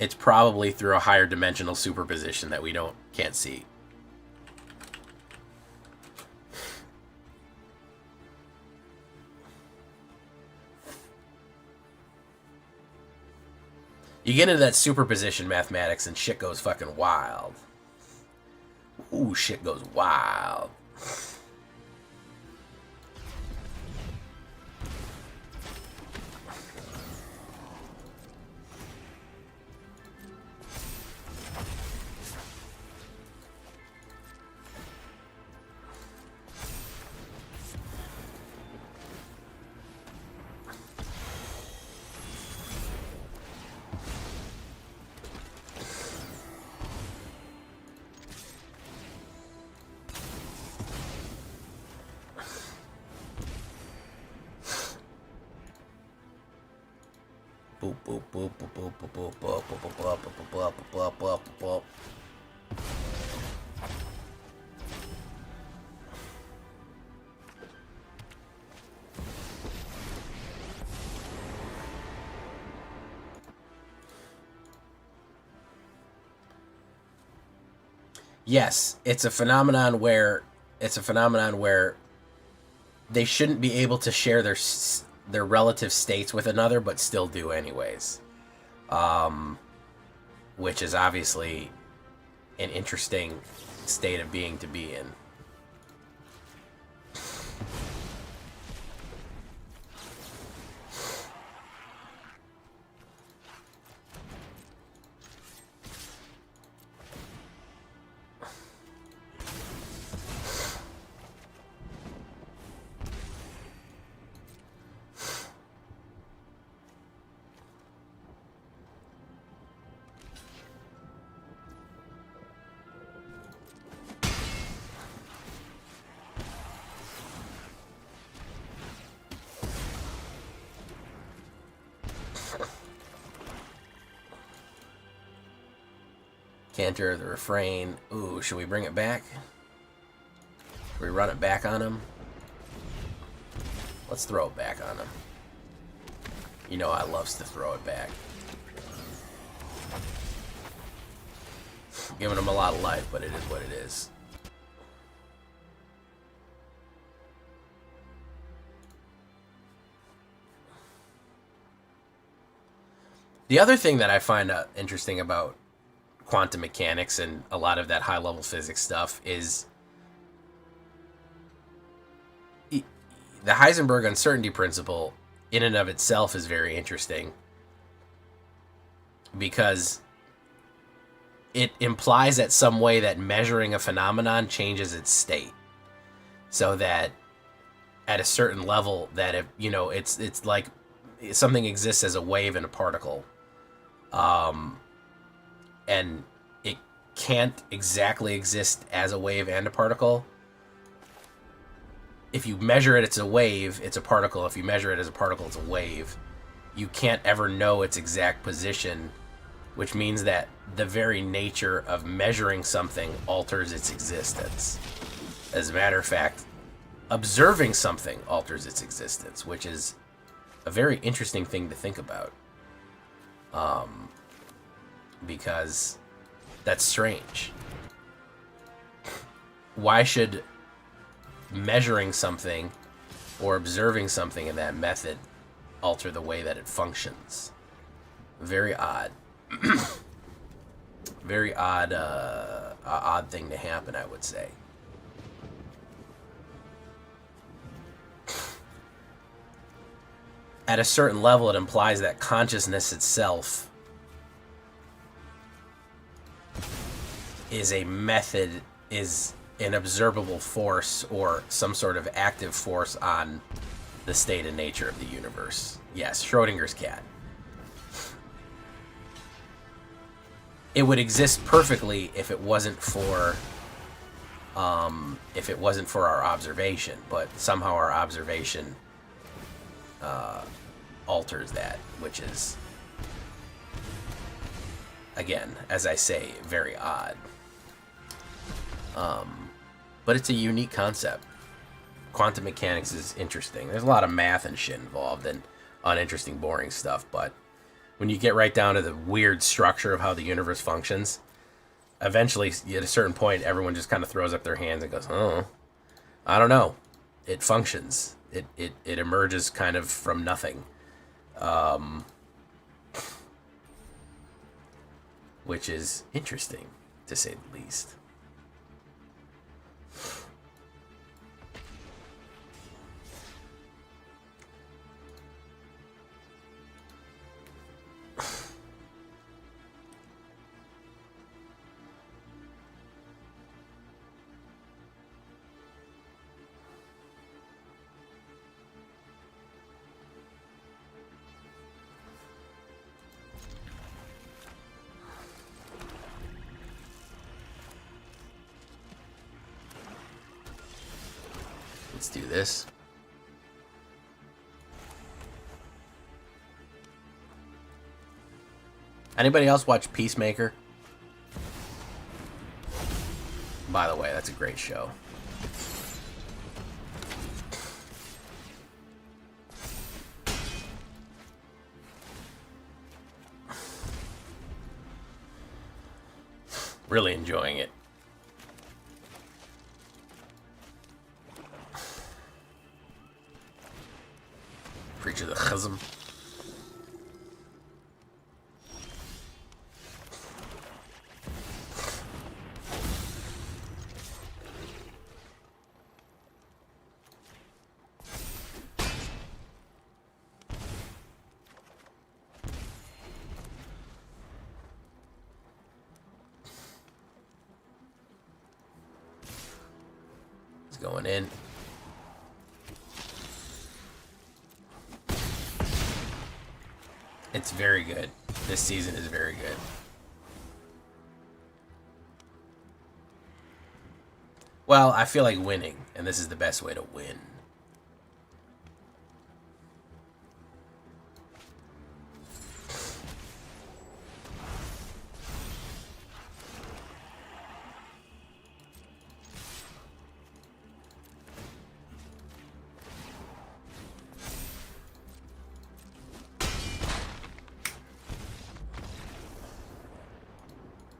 S1: It's probably through a higher dimensional superposition that we can't see. You get into that superposition mathematics and shit goes fucking wild. Ooh, shit goes wild. Boop, boop, boop, boop, boop, boop, boop, boop, boop, boop, boop, boop, boop, boop. Yes, it's a phenomenon where they shouldn't be able to share their relative states with another, but still do anyways. Which is obviously an interesting state of being to be in. Cantor of the Refrain. Ooh, should we bring it back? Should we run it back on him? Let's throw it back on him. You know I loves to throw it back. Giving him a lot of life, but it is what it is. The other thing that I find interesting about quantum mechanics and a lot of that high-level physics stuff is the Heisenberg uncertainty principle in and of itself is very interesting because it implies that some way that measuring a phenomenon changes its state, so that at a certain level that if it's like something exists as a wave and a particle, and it can't exactly exist as a wave and a particle. If you measure it, it's a wave, it's a particle. If you measure it as a particle, it's a wave. You can't ever know its exact position, which means that the very nature of measuring something alters its existence. As a matter of fact, observing something alters its existence, which is a very interesting thing to think about. Because that's strange. Why should measuring something or observing something in that method alter the way that it functions? Very odd. Very odd, odd thing to happen, I would say. At a certain level, it implies that consciousness itself is a method, is an observable force or some sort of active force on the state and nature of the universe. Yes, Schrodinger's cat. It would exist perfectly if it wasn't for our observation, but somehow our observation alters that, which is, again, as I say, very odd. But it's a unique concept. Quantum mechanics is interesting. There's a lot of math and shit involved and uninteresting, boring stuff, but when you get right down to the weird structure of how the universe functions, eventually, at a certain point, everyone just kind of throws up their hands and goes, oh, I don't know. It functions. It emerges kind of from nothing. Which is interesting, to say the least. Let's do this. Anybody else watch Peacemaker? By the way, that's a great show. Really enjoying it. Preacher the chasm. It's going in. It's very good. This season is very good. Well, I feel like winning, and this is the best way to win.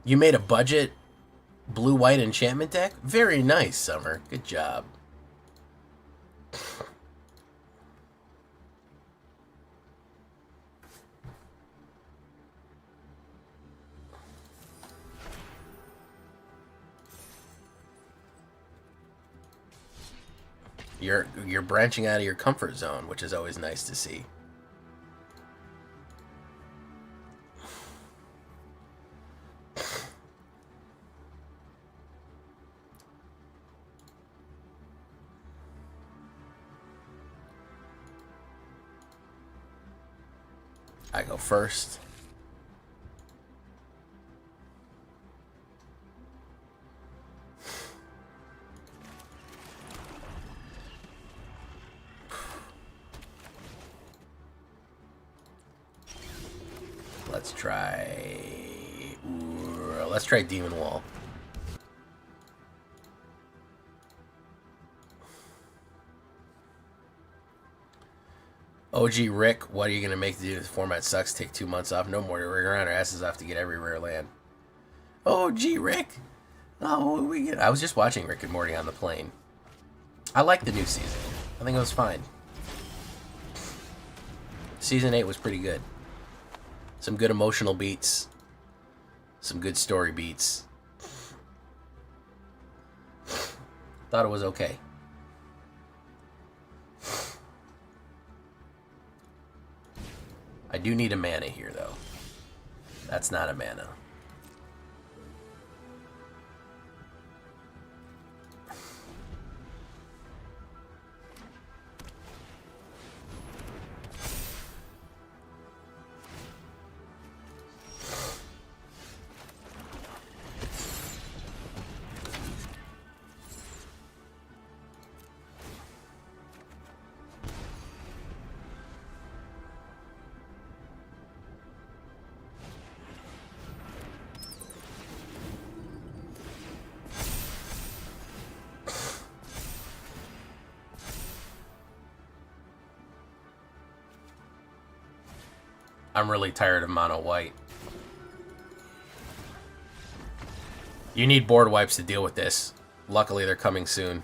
S1: You made a budget blue-white enchantment deck? Very nice, Summer. Good job. You're branching out of your comfort zone, which is always nice to see. I go first. Let's try Demon Wall. OG Rick, what are you going to make to do? This format sucks. Take 2 months off. No more to rig around our asses off to get every rare land. OG Rick. Oh, I was just watching Rick and Morty on the plane. I like the new season. I think it was fine. Season 8 was pretty good. Some good emotional beats. Some good story beats. Thought it was okay. I do need a mana here, though. That's not a mana. I'm really tired of mono white. You need board wipes to deal with this. Luckily, they're coming soon.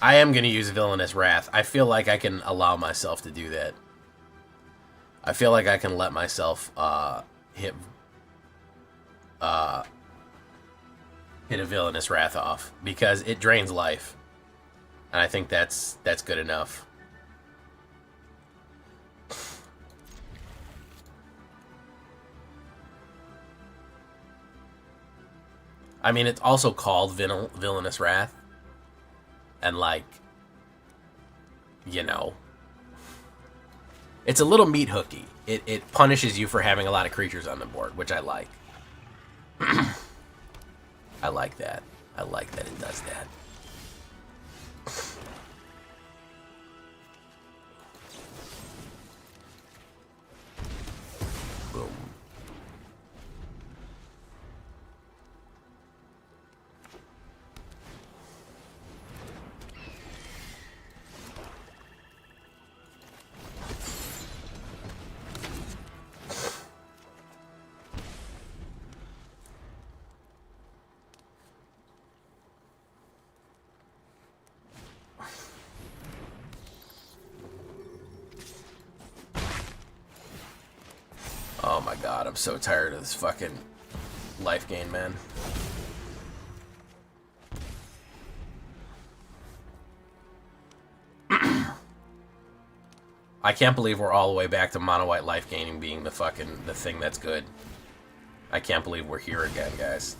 S1: I am going to use Villainous Wrath. I feel like I can allow myself to do that. I feel like I can let myself hit a Villainous Wrath off because it drains life. And I think that's good enough. I mean, it's also called Villainous Wrath. And, like, you know, it's a little meat hooky. It punishes you for having a lot of creatures on the board, which I like. I like that. I like that it does that. Boom. Oh my god, I'm so tired of this fucking life gain, man. I can't believe we're all the way back to mono white life gaining being the thing that's good. I can't believe we're here again, guys.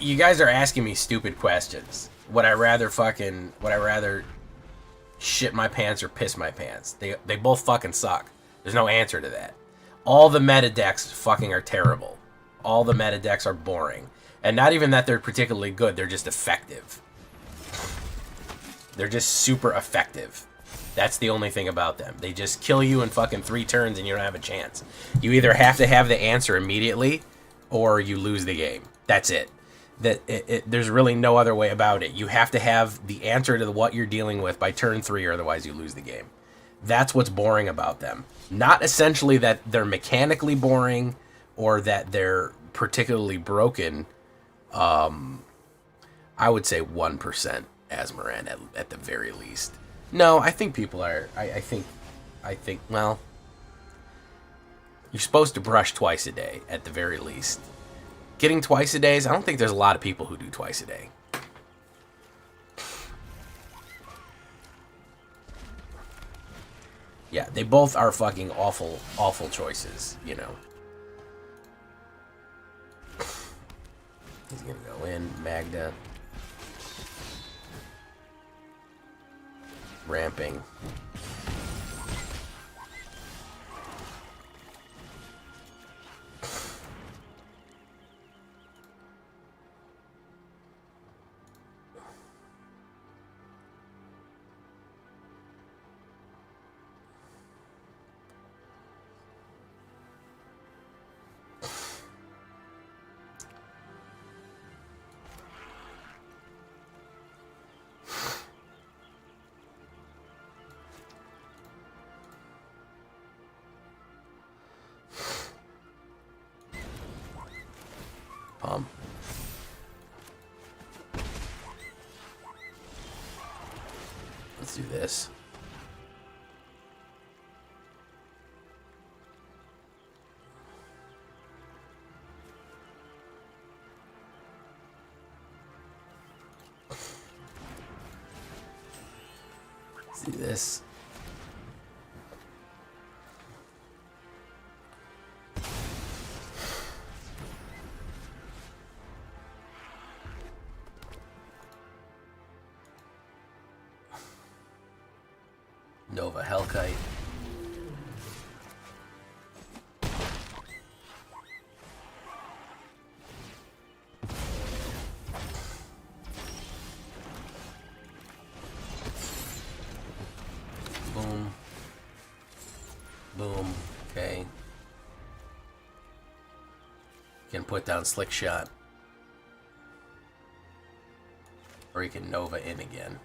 S1: You guys are asking me stupid questions. Would I rather shit my pants or piss my pants? They both fucking suck. There's no answer to that. All the meta decks fucking are terrible. All the meta decks are boring. And not even that they're particularly good, they're just effective. They're just super effective. That's the only thing about them. They just kill you in fucking 3 turns and you don't have a chance. You either have to have the answer immediately or you lose the game. That's it. There's really no other way about it. You have to have the answer to what you're dealing with by turn 3 or otherwise you lose the game. That's what's boring about them. Not essentially that they're mechanically boring or that they're particularly broken. I would say 1% Asmoran at the very least. No, I think people are... I think, well... You're supposed to brush twice a day, at the very least. Getting twice a day, I don't think there's a lot of people who do twice a day. Yeah, they both are fucking awful, awful choices, you know. He's gonna go in, Magda. Ramping. Let's do this. Let's do this. Nova Hellkite. Boom. Boom. Okay. Can put down Slick Shot. Or you can Nova in again.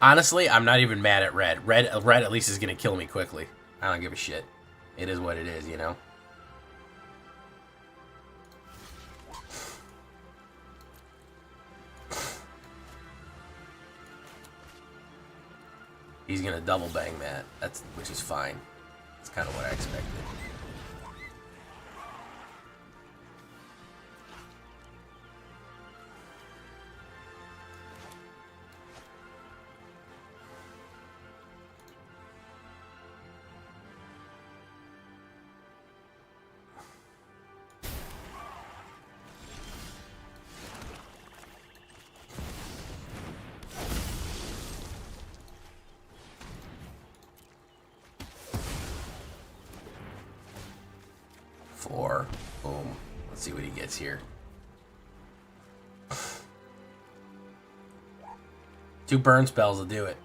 S1: Honestly, I'm not even mad at Red. Red at least is going to kill me quickly. I don't give a shit. It is what it is, you know? He's going to double bang that. Which is fine. That's kind of what I expected. Four. Boom. Let's see what he gets here. 2 burn spells will do it.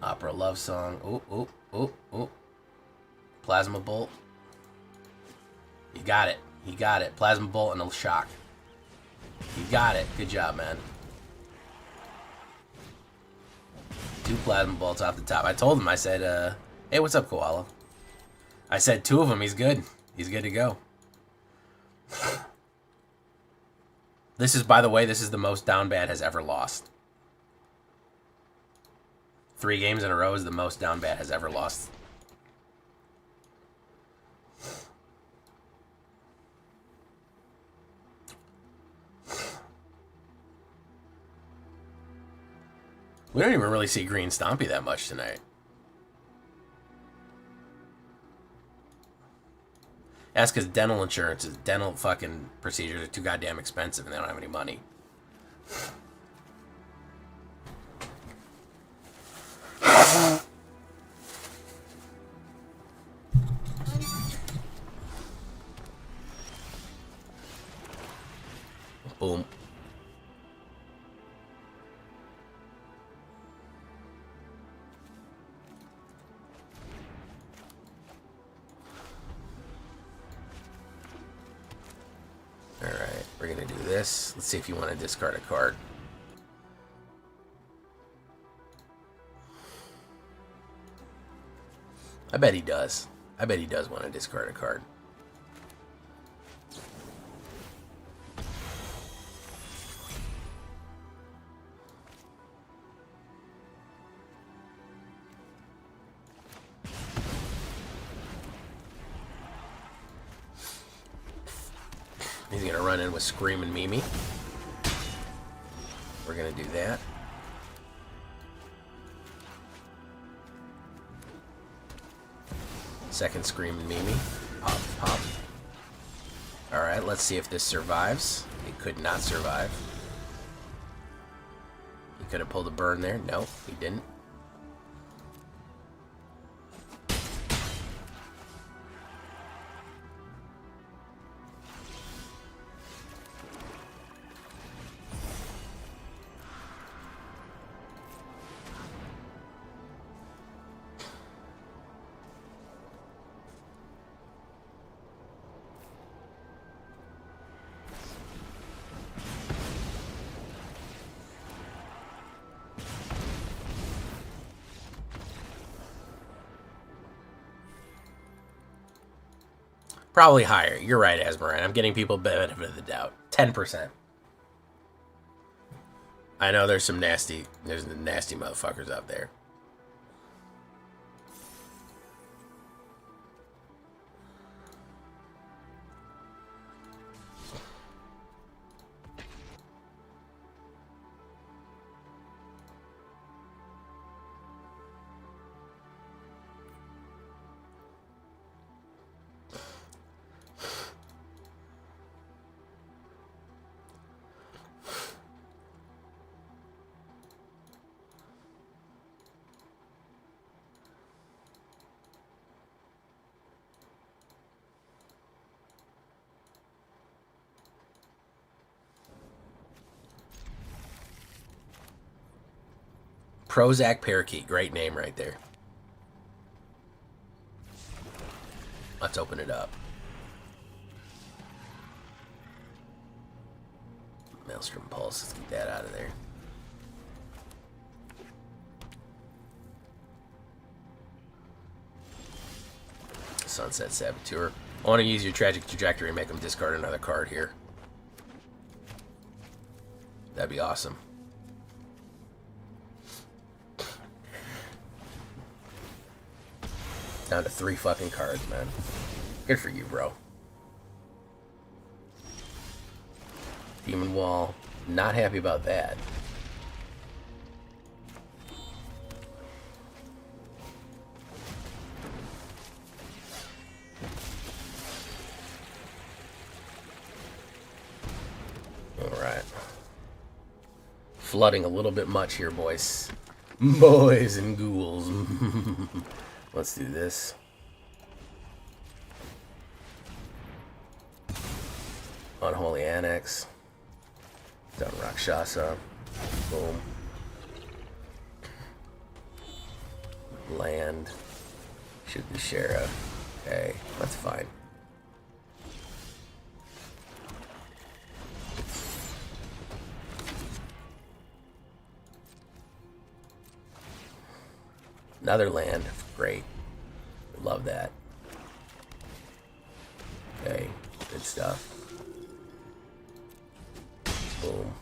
S1: Opera Love Song. Ooh, ooh, ooh, ooh. Plasma Bolt. You got it. He got it. Plasma Bolt and a shock. You got it. Good job, man. 2 Plasma Bolts off the top. I told him, I said, hey, what's up, Koala? I said 2 of them, he's good. He's good to go. This is, by the way, this is the most Down Bad has ever lost. 3 games in a row is the most Down Bad has ever lost. We don't even really see Green Stompy that much tonight. That's because dental insurance is dental fucking procedures are too goddamn expensive and they don't have any money. Boom. Alright, we're gonna do this. Let's see if you want to discard a card. I bet he does. I bet he does want to discard a card. He's gonna run in with Scream and Mimi. We're gonna do that. Second Scream and Mimi. Pop, pop. Alright, let's see if this survives. It could not survive. He could have pulled a burn there. No, he didn't. Probably higher. You're right, Asmaran. I'm getting people benefit of the doubt. 10%. I know there's nasty motherfuckers out there. Prozac Parakeet. Great name right there. Let's open it up. Maelstrom Pulse. Let's get that out of there. Sunset Saboteur. I want to use your Tragic Trajectory and make them discard another card here. That'd be awesome. Down to 3 fucking cards, man. Good for you, bro. Demon Wall. Not happy about that. Alright. Flooding a little bit much here, boys. Boys and ghouls. Let's do this. Unholy Annex. Done Rakshasa. Boom. Land. Shoot the Sheriff. Okay, that's fine. Another land. Great. Love that. Okay, good stuff. Boom.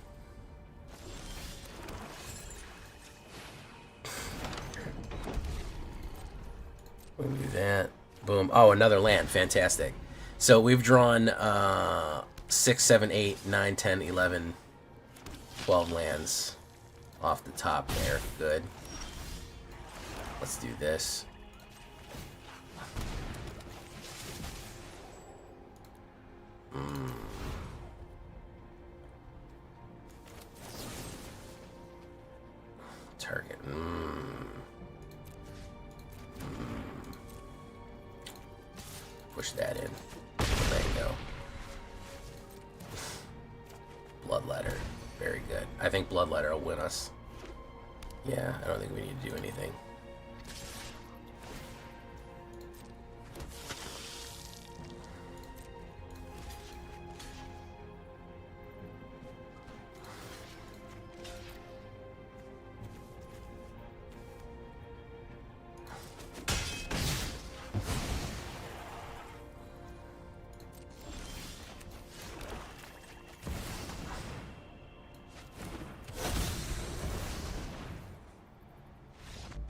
S1: We'll do that. Boom. Oh, another land. Fantastic. So we've drawn 6, 7, 8, 9, 10, 11, 12 lands. off the top there. Good. Let's do this. Target. Push that in. There you go. Bloodletter. Very good. I think Bloodletter will win us. Yeah, I don't think we need to do anything.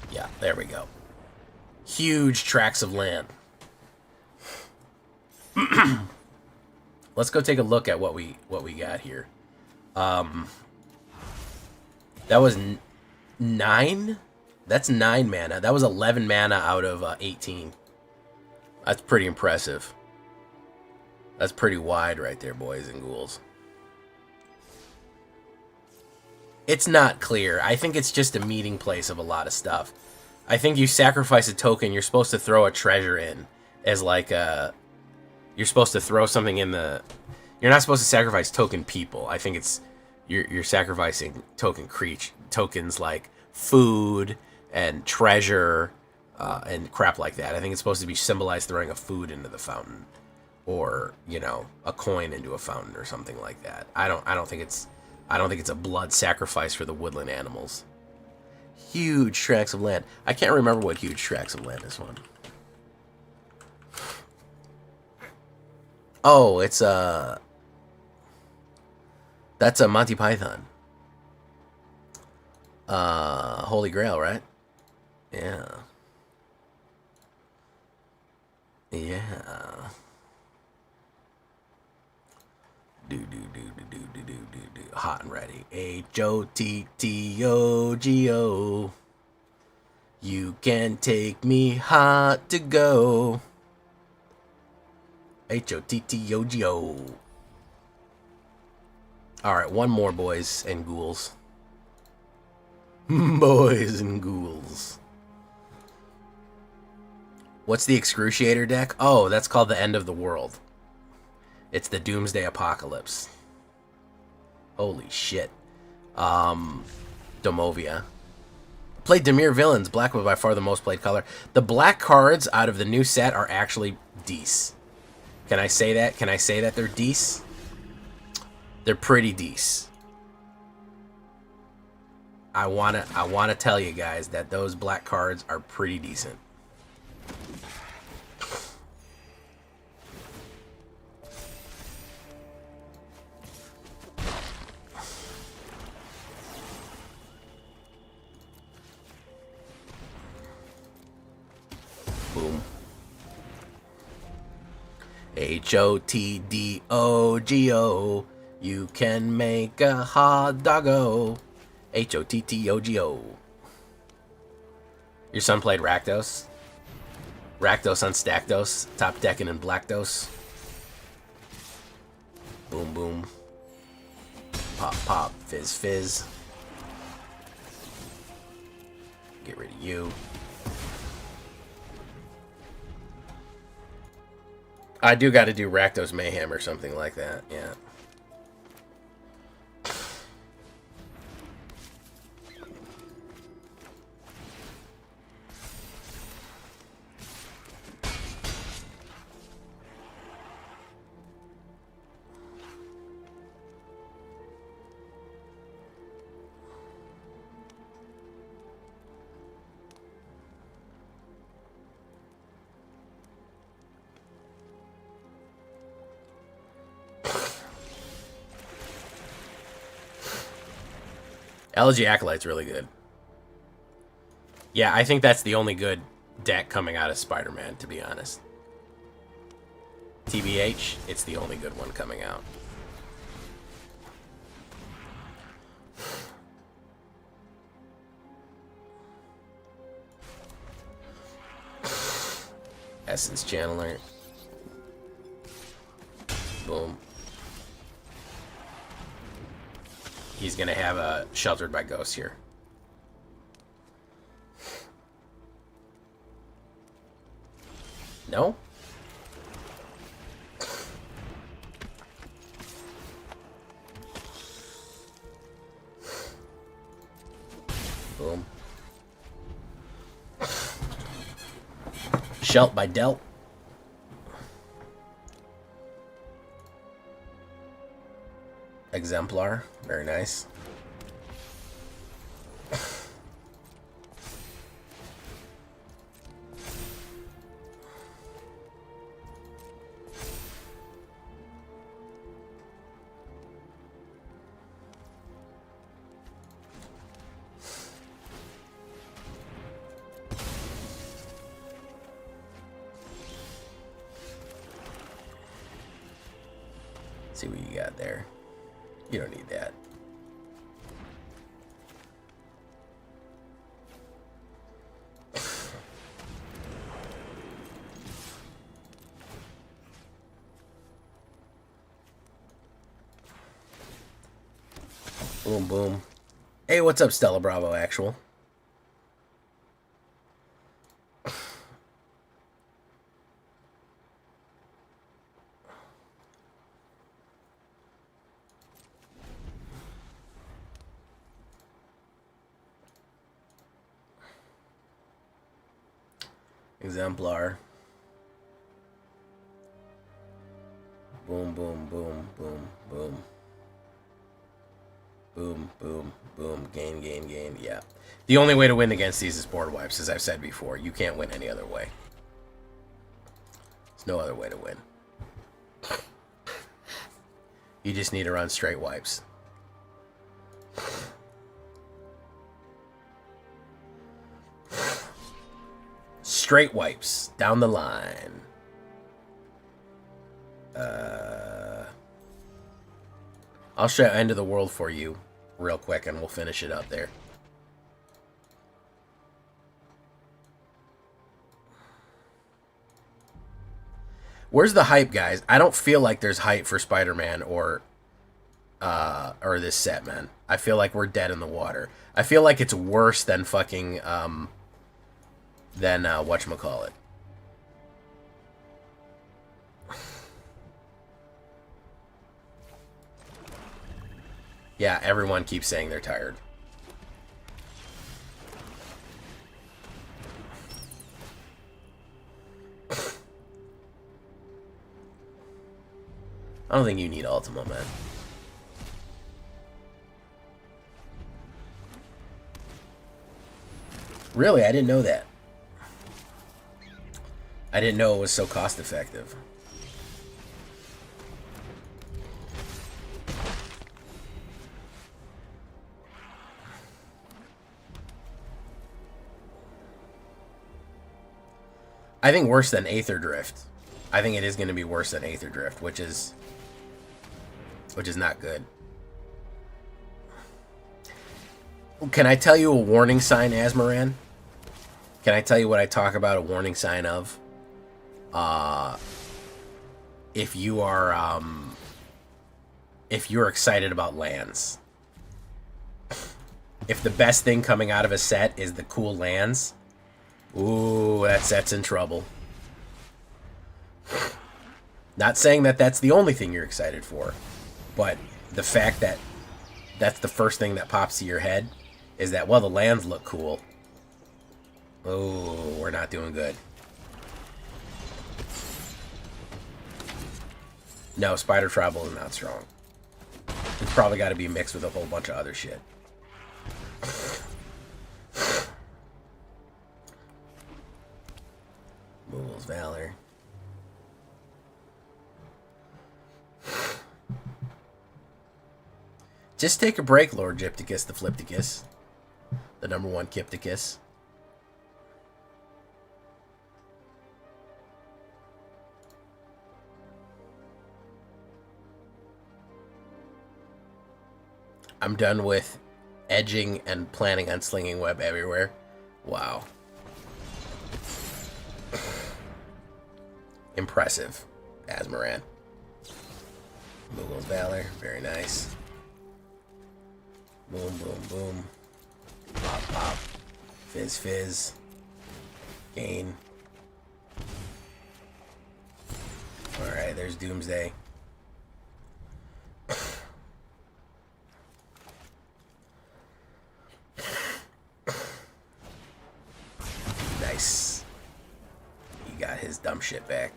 S1: Yeah, there we go. Huge tracts of land. Let's go take a look at what we got here. That was 9. That's 9 mana. That was 11 mana out of 18. That's pretty impressive. That's pretty wide right there, boys and ghouls. It's not clear. I think it's just a meeting place of a lot of stuff. I think you sacrifice a token, you're supposed to throw a treasure in as like a... You're supposed to throw something in the... You're not supposed to sacrifice token people. I think it's... You're sacrificing token tokens like food and treasure and crap like that. I think it's supposed to be symbolized throwing a food into the fountain. Or, you know, a coin into a fountain or something like that. I don't think it's a blood sacrifice for the woodland animals. Huge tracts of land. I can't remember what huge tracts of land is one. Oh, it's that's a Monty Python. Holy Grail, right? Yeah. Yeah. Do. Hot and ready. HOTTOGO. You can take me hot to go. HOTTOGO. Alright, one more, boys and ghouls. Boys and ghouls. What's the Excruciator deck? Oh, that's called the End of the World. It's the Doomsday Apocalypse. Holy shit. Domovia. Played Dimir Villains. Black was by far the most played color. The black cards out of the new set are actually decent. Can I say that? Can I say that they're decent? They're pretty decent. I wanna tell you guys that those black cards are pretty decent. Boom. HOTDOGO. You can make a hot doggo. HOTTOGO. Your son played Rakdos? Rakdos on Stackdos. Top decking in Blackdos. Boom, boom. Pop, pop. Fizz, fizz. Get rid of you. I do got to do Rakdos Mayhem or something like that, yeah. Elegy Acolyte's really good. Yeah, I think that's the only good deck coming out of Spider-Man, to be honest. TBH, it's the only good one coming out. Essence Channeler. Boom. He's gonna have a Sheltered by Ghosts here. No? Boom. Shelt by Delt. Exemplar. Very nice. See what you got there. You don't need that. Boom, boom. Hey, what's up, Stella Bravo Actual? Exemplar. Boom, boom, boom, boom, boom. Boom, boom, boom. Gain, gain, gain. Yeah. The only way to win against these is board wipes, as I've said before. You can't win any other way. There's no other way to win. You just need to run straight wipes. Straight wipes down the line. I'll show End of the World for you real quick and we'll finish it up there. Where's the hype, guys? I don't feel like there's hype for Spider-Man or this set, man. I feel like we're dead in the water. I feel like it's worse than fucking whatchamacallit. Yeah, everyone keeps saying they're tired. I don't think you need Ultima, man. Really? I didn't know that. I didn't know it was so cost effective. I think worse than Aether Drift. I think it is going to be worse than Aether Drift, which is not good. Can I tell you a warning sign, Asmaran? Can I tell you what I talk about a warning sign of? If you're excited about lands. If the best thing coming out of a set is the cool lands, ooh, that set's in trouble. Not saying that that's the only thing you're excited for, but the fact that that's the first thing that pops to your head is that, well, the lands look cool. Oh, we're not doing good. No, Spider Tribal is not strong. It's probably got to be mixed with a whole bunch of other shit. Moogle's Valor. Just take a break, Lord Gypticus the Flipticus. The #1 Kipticus. I'm done with edging and planning on slinging web everywhere. Wow. Impressive, Azmoran. Moogle's Valor, very nice. Boom, boom, boom. Pop, pop. Fizz, fizz. Gain. Alright, there's Doomsday. Nice. He got his dumb shit back.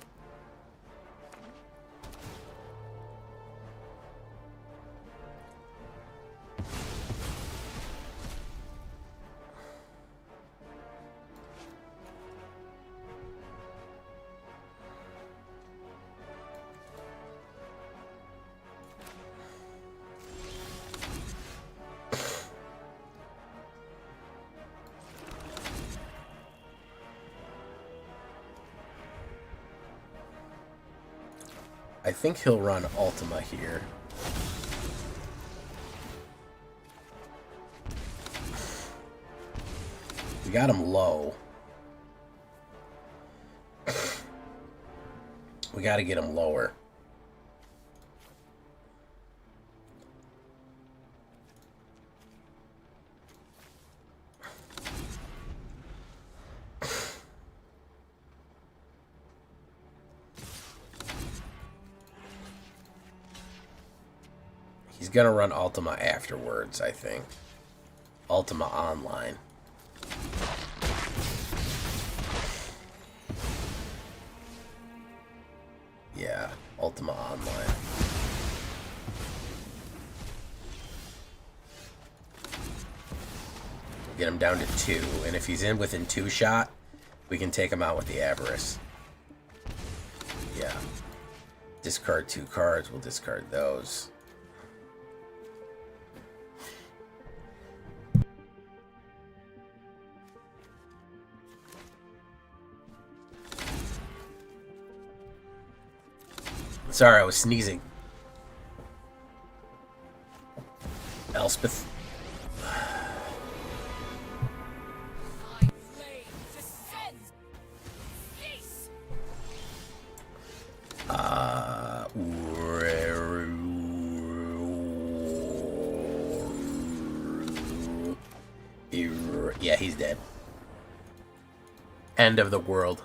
S1: I think he'll run Ultima here. We got him low. We got to get him lower. He's gonna run Ultima afterwards, I think. Ultima Online. Yeah, Ultima Online. Get him down to 2, and if he's in within 2 shot, we can take him out with the Avarice. Yeah. Discard 2 cards, we'll discard those. Sorry, I was sneezing. Elspeth. Yeah, he's dead. End of the world.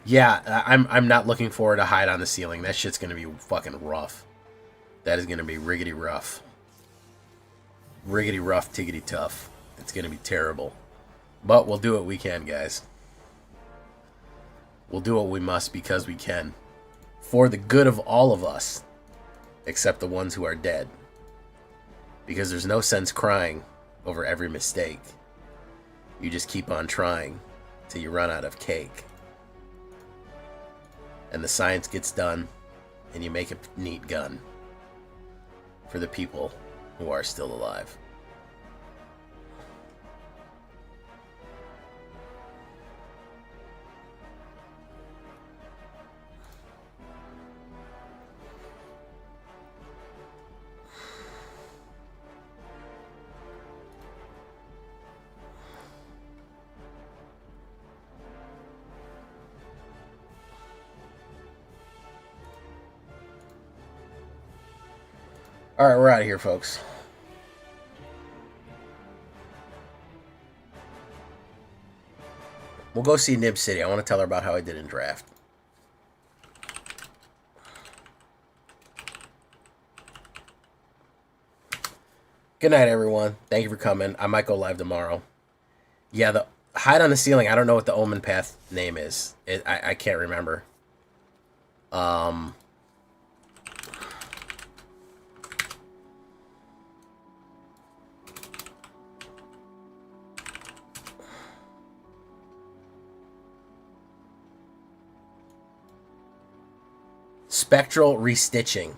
S1: Yeah, I'm not looking forward to Hide on the Ceiling. That shit's gonna be fucking rough. That is gonna be riggedy rough. Riggedy rough, tiggity tough. It's gonna be terrible. But we'll do what we can, guys. We'll do what we must because we can. For the good of all of us. Except the ones who are dead. Because there's no sense crying over every mistake. You just keep on trying till you run out of cake. And the science gets done, and you make a neat gun for the people who are still alive. Alright, we're out of here, folks. We'll go see Nib City. I want to tell her about how I did in draft. Good night, everyone. Thank you for coming. I might go live tomorrow. Yeah, the Hide on the Ceiling, I don't know what the Omen Path name is. I can't remember. Spectral restitching.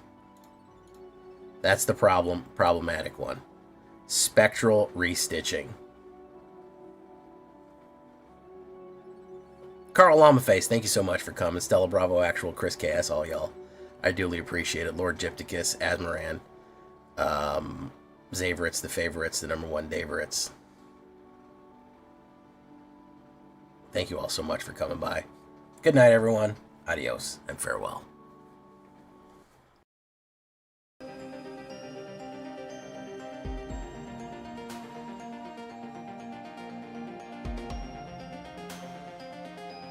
S1: That's the problematic one. Spectral restitching. Karl Lamaface, thank you so much for coming. Stella Bravo, Actual, Chris KS, all y'all. I duly appreciate it. Lord Gypticus, Admiran, Zavritz, the favorites, the #1 Davritz. Thank you all so much for coming by. Good night, everyone. Adios and farewell.